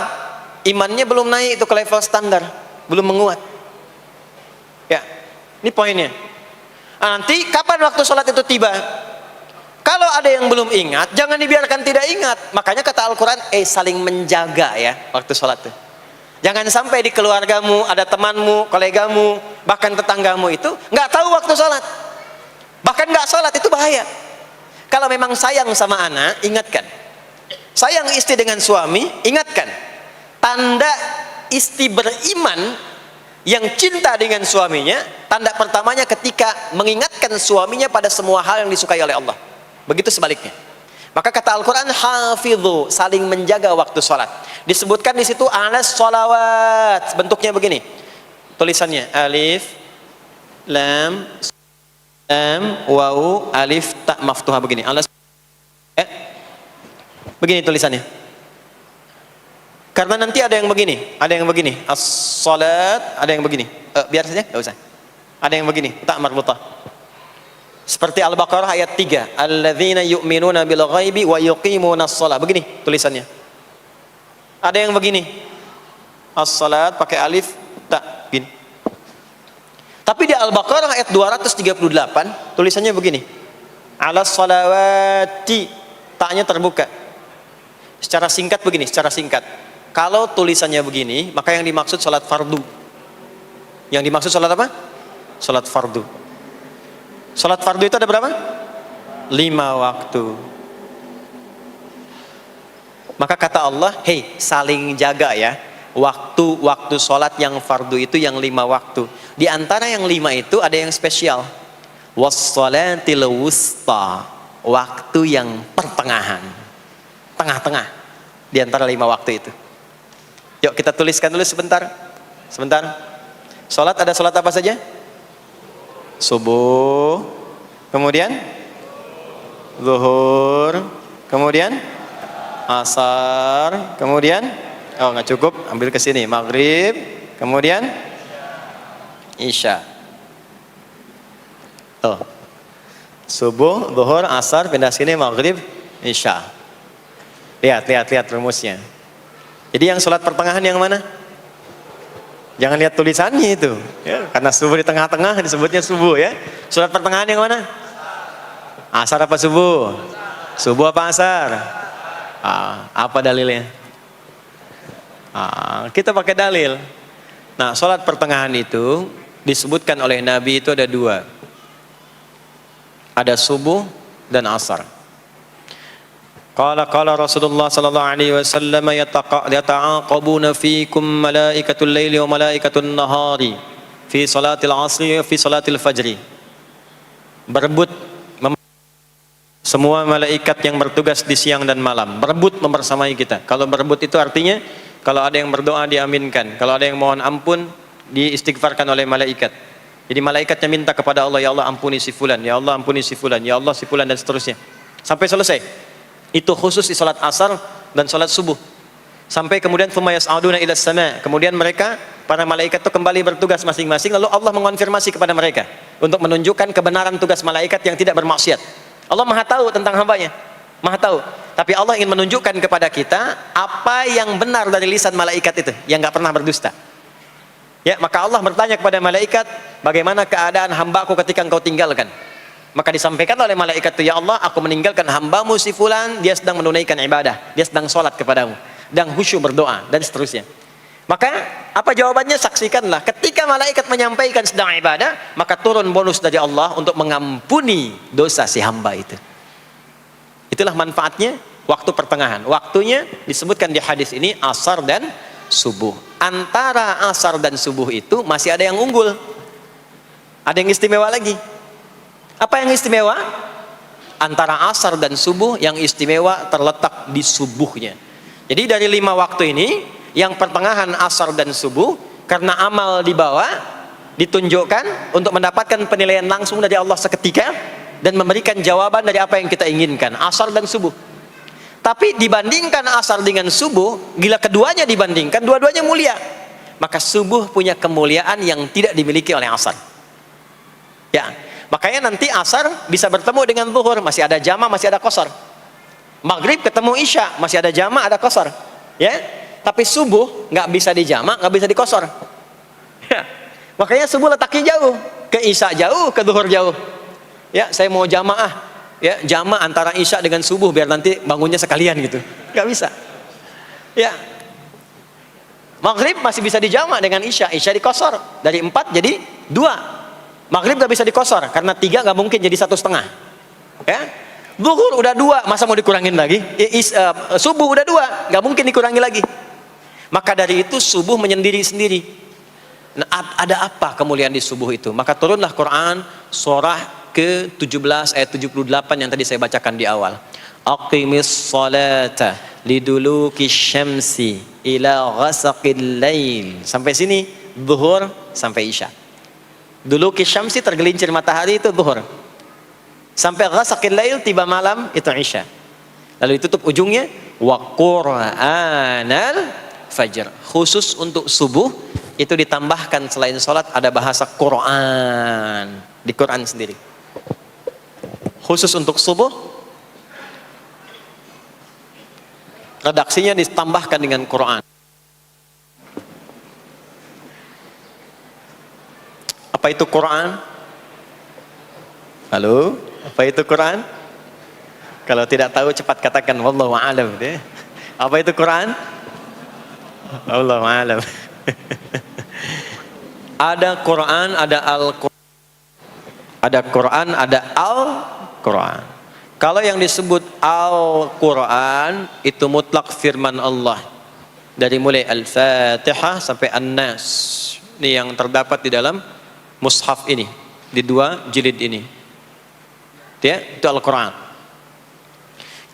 Imannya belum naik itu ke level standar, belum menguat. Ya, ini poinnya. Nanti kapan waktu sholat itu tiba? Kalau ada yang belum ingat, jangan dibiarkan tidak ingat. Makanya kata Al-Quran, saling menjaga ya waktu sholat itu. Jangan sampai di keluargamu, ada temanmu, kolegamu, bahkan tetanggamu itu nggak tahu waktu sholat. Bahkan nggak sholat, itu bahaya. Kalau memang sayang sama anak, ingatkan. Sayang istri dengan suami, ingatkan. Tanda istri beriman yang cinta dengan suaminya, tanda pertamanya ketika mengingatkan suaminya pada semua hal yang disukai oleh Allah. Begitu sebaliknya. Maka kata Al-Quran, hafidhu, saling menjaga waktu sholat. Disebutkan di situ alas sholawat, bentuknya begini. Tulisannya alif, lam, waw, alif, ta maftuha begini. Alas, begini tulisannya. Karena nanti ada yang begini, as-salat, ada yang begini. Biar saja, enggak usah. Ada yang begini, ta marbutah. Seperti Al-Baqarah ayat 3, alladzina yu'minuna bil ghaibi wa yuqimunas shalah. Begini tulisannya. Ada yang begini. As-salat pakai alif, ta, begini. Tapi di Al-Baqarah ayat 238 tulisannya begini. Alas salawati, ta-nya terbuka. Secara singkat begini, secara singkat. Kalau tulisannya begini, maka yang dimaksud salat fardu. Yang dimaksud salat apa? Salat fardu. Salat fardu itu ada berapa? 5 waktu. Maka kata Allah, hei, saling jaga ya. Waktu salat yang fardu itu yang 5 waktu. Di antara yang 5 itu ada yang spesial. Was-shalatil wusta, waktu yang pertengahan. Tengah-tengah di antara 5 waktu itu. Yuk kita tuliskan dulu sebentar. Salat ada salat apa saja? Subuh, kemudian zuhur, kemudian asar, kemudian nggak cukup, ambil ke sini, maghrib, kemudian isya. Subuh, zuhur, asar, pindah sini, maghrib, isya. Lihat rumusnya. Jadi yang sholat pertengahan yang mana? Jangan lihat tulisannya itu, ya, karena subuh di tengah-tengah disebutnya subuh ya. Sholat pertengahan yang mana? Asar apa subuh? Subuh apa asar? Apa dalilnya? Kita pakai dalil. Nah, sholat pertengahan itu disebutkan oleh Nabi itu ada dua. Ada subuh dan asar. Qala Rasulullah sallallahu alaihi wasallam yata'aqabuna fiikum malaikatul laili wa malaikatun nahari fi salatil asri wa fi salatil fajri. Berebut semua malaikat yang bertugas di siang dan malam, berebut membersamai kita. Kalau berebut itu artinya kalau ada yang berdoa diaminkan, kalau ada yang mohon ampun diistighfarkan oleh malaikat. Jadi malaikatnya minta kepada Allah, ya Allah ampuni si fulan, ya Allah ampuni si fulan, ya Allah si fulan, dan seterusnya sampai selesai. Itu khusus di salat asar dan salat subuh. Sampai kemudian thumma yas'aduna ila sama, kemudian mereka para malaikat itu kembali bertugas masing-masing, lalu Allah mengonfirmasi kepada mereka untuk menunjukkan kebenaran tugas malaikat yang tidak bermaksiat. Allah Maha tahu tentang hambanya, Maha tahu. Tapi Allah ingin menunjukkan kepada kita apa yang benar dari lisan malaikat itu, yang nggak pernah berdusta. Ya, maka Allah bertanya kepada malaikat, bagaimana keadaan hambaku ketika engkau tinggalkan? Maka disampaikan oleh malaikat itu, ya Allah, aku meninggalkan hambamu si fulan, dia sedang menunaikan ibadah, dia sedang sholat kepadamu, dan khusyuk berdoa, dan seterusnya. Maka apa jawabannya? Saksikanlah, ketika malaikat menyampaikan sedang ibadah, maka turun bonus dari Allah untuk mengampuni dosa si hamba itu. Itulah manfaatnya waktu pertengahan. Waktunya disebutkan di hadis ini asar dan subuh. Antara asar dan subuh itu masih ada yang unggul, ada yang istimewa lagi. Apa yang istimewa? Antara asar dan subuh yang istimewa terletak di subuhnya. Jadi dari 5 waktu ini, yang pertengahan asar dan subuh, karena amal di bawah ditunjukkan untuk mendapatkan penilaian langsung dari Allah seketika dan memberikan jawaban dari apa yang kita inginkan, asar dan subuh. Tapi dibandingkan asar dengan subuh, bila keduanya dibandingkan, dua-duanya mulia, maka subuh punya kemuliaan yang tidak dimiliki oleh asar. Ya, makanya nanti asar bisa bertemu dengan zuhur, masih ada jama, masih ada qasar. Maghrib ketemu isya, masih ada jama, ada qasar. Ya, tapi subuh nggak bisa dijama, nggak bisa dikosor. Ya. Makanya subuh letaknya jauh, ke isya jauh, ke zuhur jauh. Ya, saya mau jamaah, ya jama antara isya dengan subuh biar nanti bangunnya sekalian gitu, nggak bisa. Ya, maghrib masih bisa dijama dengan isya, isya dikosor dari 4 jadi 2. Maghrib nggak bisa dikosor karena 3 nggak mungkin jadi 1,5. Ya. Zuhur udah 2, masa mau dikurangin lagi? Subuh udah 2, nggak mungkin dikurangi lagi. Maka dari itu subuh menyendiri-sendiri. Nah, ada apa kemuliaan di subuh itu? Maka turunlah Quran surah ke-17 ayat 78 yang tadi saya bacakan di awal. Aqimis salata liduluki syamsi ila ghasaqil lail. Sampai sini zuhur sampai isya. Duluki syamsi tergelincir matahari itu zuhur. Sampai ghasaqil lail tiba malam itu isya. Lalu ditutup ujungnya wa qur'anal fajr. Khusus untuk subuh itu ditambahkan selain sholat ada bahasa Quran di Quran sendiri. Khusus untuk subuh redaksinya ditambahkan dengan Quran. Apa itu Quran? Halo, apa itu Quran? Kalau tidak tahu cepat katakan wallahu a'lam. Apa itu Quran? Wallahu a'lam. Ada Quran, ada Al-Quran. Ada Quran, ada Al-Quran. Kalau yang disebut Al-Quran itu mutlak firman Allah. Dari mulai Al-Fatihah sampai An-Nas. Ini yang terdapat di dalam mushaf ini, di 2 jilid ini. Ya, itu Al-Quran.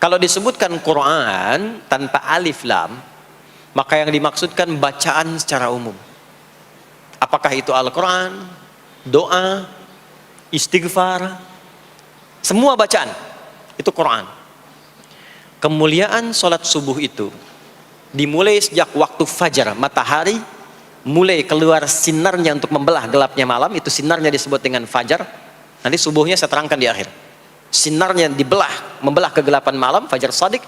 Kalau disebutkan Quran tanpa alif lam, maka yang dimaksudkan bacaan secara umum. Apakah itu Al-Quran, doa, istighfar, semua bacaan itu Quran. Kemuliaan sholat subuh itu dimulai sejak waktu fajar, matahari mulai keluar sinarnya untuk membelah gelapnya malam, itu sinarnya disebut dengan fajar. Nanti subuhnya saya terangkan di akhir. Sinarnya membelah kegelapan malam, fajar shadiq.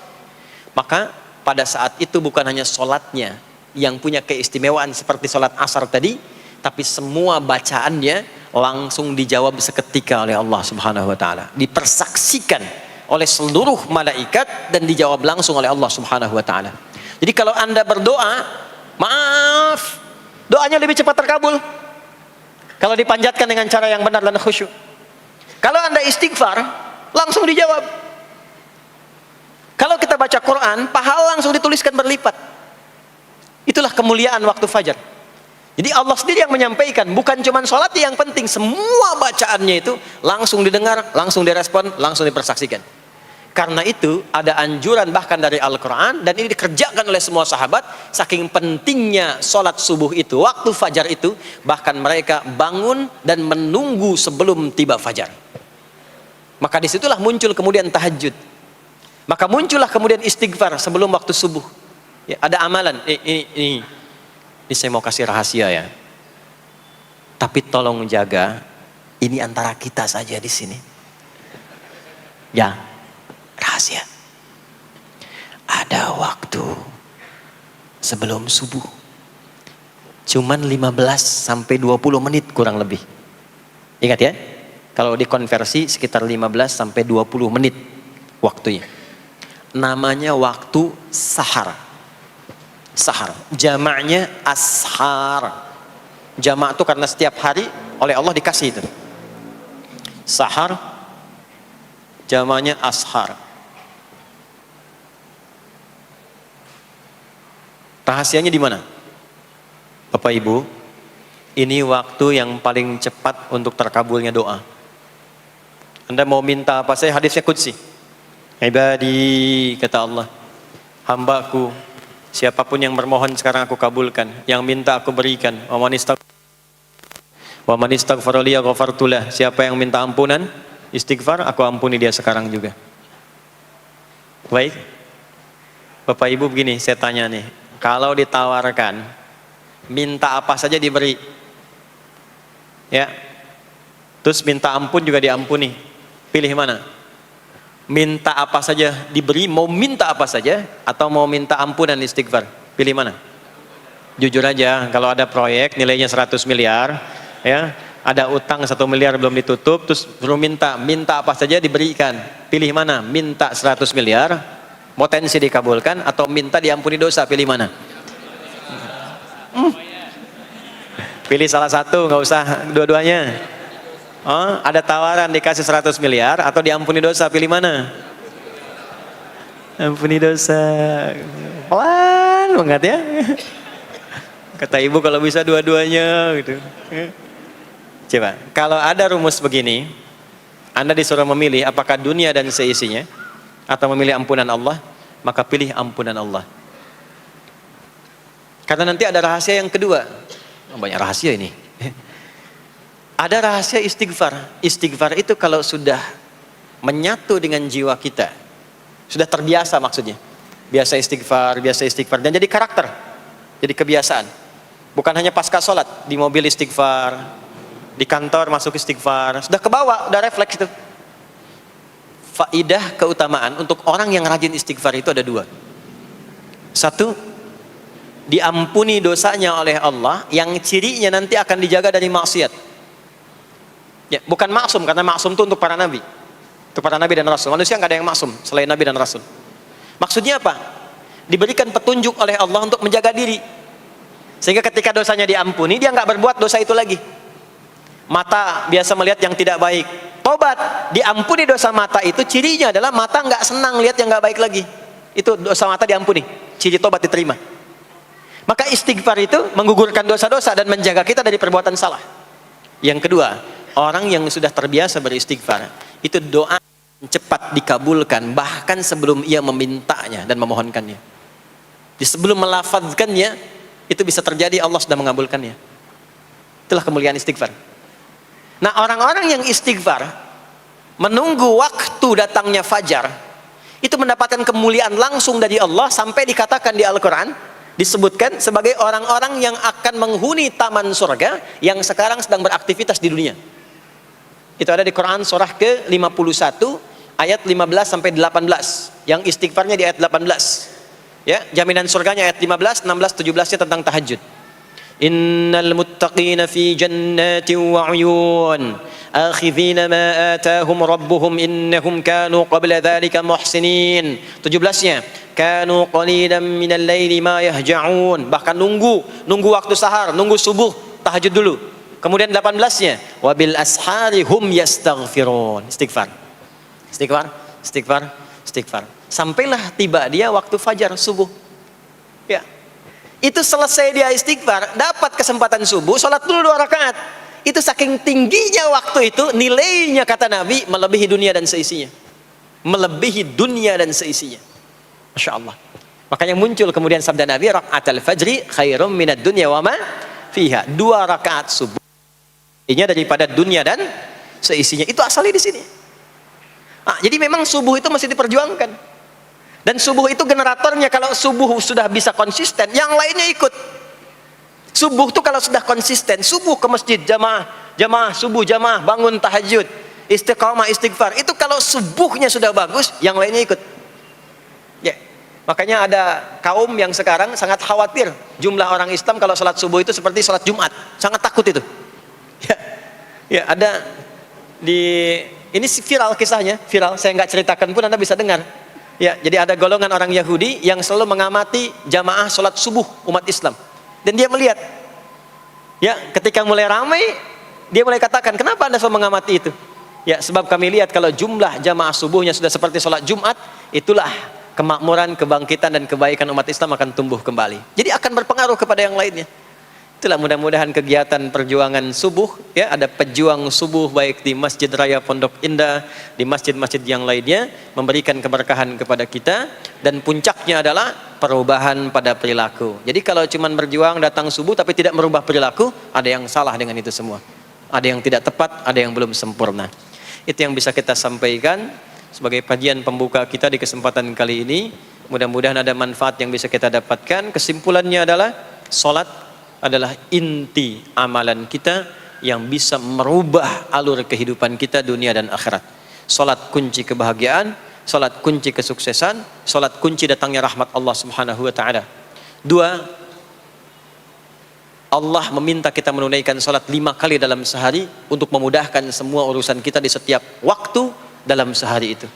Maka pada saat itu bukan hanya sholatnya yang punya keistimewaan seperti sholat asar tadi, tapi semua bacaannya langsung dijawab seketika oleh Allah Subhanahu wa taala, dipersaksikan oleh seluruh malaikat dan dijawab langsung oleh Allah Subhanahu wa taala. Jadi kalau Anda berdoa, maaf, doanya lebih cepat terkabul kalau dipanjatkan dengan cara yang benar dan khusyuk. Kalau Anda istighfar, langsung dijawab. Kalau kita baca Quran, pahala langsung dituliskan berlipat. Itulah kemuliaan waktu fajar. Jadi Allah sendiri yang menyampaikan, bukan cuma sholat yang penting, semua bacaannya itu langsung didengar, langsung direspon, langsung dipersaksikan. Karena itu ada anjuran bahkan dari Al-Quran, dan ini dikerjakan oleh semua sahabat, saking pentingnya sholat subuh itu, waktu fajar itu, bahkan mereka bangun dan menunggu sebelum tiba fajar. Maka disitulah muncul kemudian tahajud. Maka muncullah kemudian istighfar sebelum waktu subuh. Ya, ada amalan, ini saya mau kasih rahasia ya. Tapi tolong jaga, ini antara kita saja di sini. Ya, rahasia. Ada waktu sebelum subuh. Cuman 15 sampai 20 menit kurang lebih. Ingat ya, kalau dikonversi sekitar 15 sampai 20 menit waktunya. Namanya waktu sahar. Sahar, jamaknya ashar. Jamak itu karena setiap hari oleh Allah dikasih itu. Sahar, jamaknya ashar. Rahasianya di mana? Bapak Ibu, ini waktu yang paling cepat untuk terkabulnya doa. Anda mau minta apa saja, hadisnya qudsi. Ibadi, kata Allah, hambaku, siapapun yang bermohon sekarang aku kabulkan, yang minta aku berikan. Wa man istaghfara li ghafartu lah. Siapa yang minta ampunan, istighfar, aku ampuni dia sekarang juga. Baik. Bapak Ibu begini, saya tanya nih, kalau ditawarkan minta apa saja diberi. Ya. Terus minta ampun juga diampuni. Pilih mana? Minta apa saja diberi, mau minta apa saja, atau mau minta ampunan istighfar? Pilih mana? Jujur aja, kalau ada proyek nilainya 100 miliar, ya, ada utang 1 miliar belum ditutup, terus perlu minta apa saja diberikan. Pilih mana? Minta 100 miliar, potensi dikabulkan, atau minta diampuni dosa? Pilih mana? Pilih salah satu, nggak usah dua-duanya. Oh, ada tawaran dikasih 100 miliar atau diampuni dosa, pilih mana? Ampuni dosa. Pelan banget ya. Kata ibu kalau bisa dua-duanya gitu. Coba, kalau ada rumus begini, Anda disuruh memilih apakah dunia dan seisinya atau memilih ampunan Allah, maka pilih ampunan Allah. Karena nanti ada rahasia yang kedua. Banyak rahasia ini. Ada rahasia istighfar. Istighfar itu kalau sudah menyatu dengan jiwa kita, sudah terbiasa maksudnya. Biasa istighfar, dan jadi karakter, jadi kebiasaan. Bukan hanya pasca sholat, di mobil istighfar, di kantor masuk istighfar, sudah kebawa, udah refleks itu. Faidah keutamaan untuk orang yang rajin istighfar itu ada dua. Satu, diampuni dosanya oleh Allah, yang cirinya nanti akan dijaga dari maksiat. Ya, bukan maksum, karena maksum itu untuk para nabi. Untuk para nabi dan rasul. Manusia nggak ada yang maksum selain nabi dan rasul. Maksudnya apa? Diberikan petunjuk oleh Allah untuk menjaga diri. Sehingga ketika dosanya diampuni, dia nggak berbuat dosa itu lagi. Mata biasa melihat yang tidak baik. Tobat, diampuni dosa mata itu, cirinya adalah mata nggak senang lihat yang nggak baik lagi. Itu dosa mata diampuni. Ciri tobat diterima. Maka istighfar itu menggugurkan dosa-dosa dan menjaga kita dari perbuatan salah. Yang kedua, orang yang sudah terbiasa beristighfar, itu doa cepat dikabulkan bahkan sebelum ia memintanya dan memohonkannya. Jadi sebelum melafazkannya, itu bisa terjadi Allah sudah mengabulkannya. Itulah kemuliaan istighfar. Nah, orang-orang yang istighfar menunggu waktu datangnya fajar, itu mendapatkan kemuliaan langsung dari Allah, sampai dikatakan di Al-Quran, disebutkan sebagai orang-orang yang akan menghuni taman surga yang sekarang sedang beraktivitas di dunia. Itu ada di Quran surah ke-51 ayat 15 sampai 18. Yang istighfarnya di ayat 18. Ya, jaminan surganya ayat 15, 16, 17-nya tentang tahajud. Innal muttaqina fi jannatin wa 'uyun akhidhina ma atahum rabbuhum innahum kanu qabla dhalika muhsinin. 17-nya kanu qalilan minal laili ma yahja'un, bahkan nunggu waktu sahar, nunggu subuh, tahajud dulu. Kemudian 18-nya wabil ashari hum yastaghfirun, istighfar sampailah tiba dia waktu fajar subuh. Ya, itu selesai dia istighfar, dapat kesempatan subuh, sholat dulu 2 rakaat. Itu saking tingginya waktu itu, nilainya kata Nabi melebihi dunia dan seisinya. Masya Allah. Makanya muncul kemudian sabda Nabi, rakaatul fajri khairum minad dunya wa ma fiha. 2 rakaat subuh ini daripada dunia dan seisinya. Itu asalnya di sini. Jadi memang subuh itu mesti diperjuangkan. Dan subuh itu generatornya, kalau subuh sudah bisa konsisten, yang lainnya ikut. Subuh itu kalau sudah konsisten, subuh ke masjid jamaah subuh jamaah, bangun tahajud, istiqamah istighfar, itu kalau subuhnya sudah bagus, yang lainnya ikut. Ya, makanya ada kaum yang sekarang sangat khawatir jumlah orang Islam kalau sholat subuh itu seperti sholat Jumat, sangat takut itu. Ya, ada ini viral kisahnya, saya nggak ceritakan pun Anda bisa dengar. Ya, jadi ada golongan orang Yahudi yang selalu mengamati jamaah sholat subuh umat Islam. Dan dia melihat, ya, ketika mulai ramai, dia mulai katakan, kenapa Anda selalu mengamati itu? Ya, sebab kami lihat kalau jumlah jamaah subuhnya sudah seperti sholat Jumat, itulah kemakmuran, kebangkitan dan kebaikan umat Islam akan tumbuh kembali. Jadi akan berpengaruh kepada yang lainnya. Itulah mudah-mudahan kegiatan perjuangan subuh, ya, ada pejuang subuh baik di Masjid Raya Pondok Indah, di masjid-masjid yang lainnya, memberikan keberkahan kepada kita, dan puncaknya adalah perubahan pada perilaku. Jadi kalau cuma berjuang datang subuh tapi tidak merubah perilaku, ada yang salah dengan itu semua. Ada yang tidak tepat, ada yang belum sempurna. Itu yang bisa kita sampaikan sebagai kajian pembuka kita di kesempatan kali ini. Mudah-mudahan ada manfaat yang bisa kita dapatkan. Kesimpulannya adalah salat adalah inti amalan kita yang bisa merubah alur kehidupan kita dunia dan akhirat. Salat kunci kebahagiaan, salat kunci kesuksesan, salat kunci datangnya rahmat Allah Subhanahu wa taala. 2, Allah meminta kita menunaikan salat 5 kali dalam sehari untuk memudahkan semua urusan kita di setiap waktu dalam sehari itu.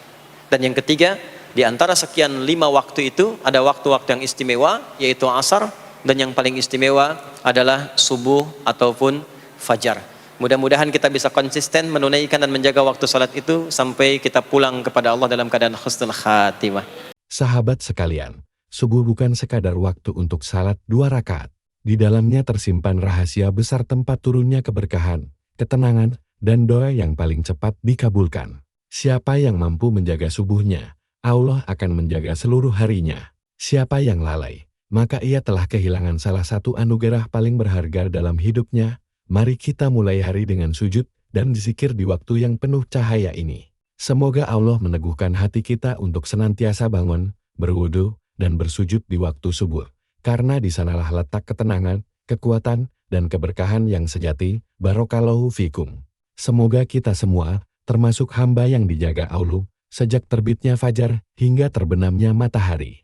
Dan yang ketiga, di antara sekian 5 waktu itu ada waktu-waktu yang istimewa, yaitu asar, dan yang paling istimewa adalah subuh ataupun fajar. Mudah-mudahan kita bisa konsisten menunaikan dan menjaga waktu salat itu sampai kita pulang kepada Allah dalam keadaan husnul khatimah. Sahabat sekalian, subuh bukan sekadar waktu untuk salat 2 rakaat. Di dalamnya tersimpan rahasia besar tempat turunnya keberkahan, ketenangan, dan doa yang paling cepat dikabulkan. Siapa yang mampu menjaga subuhnya, Allah akan menjaga seluruh harinya. Siapa yang lalai, maka ia telah kehilangan salah satu anugerah paling berharga dalam hidupnya. Mari kita mulai hari dengan sujud dan zikir di waktu yang penuh cahaya ini. Semoga Allah meneguhkan hati kita untuk senantiasa bangun, berwudu, dan bersujud di waktu subuh. Karena di sanalah letak ketenangan, kekuatan, dan keberkahan yang sejati. Barakallahu fikum. Semoga kita semua, termasuk hamba yang dijaga Allah, sejak terbitnya fajar hingga terbenamnya matahari.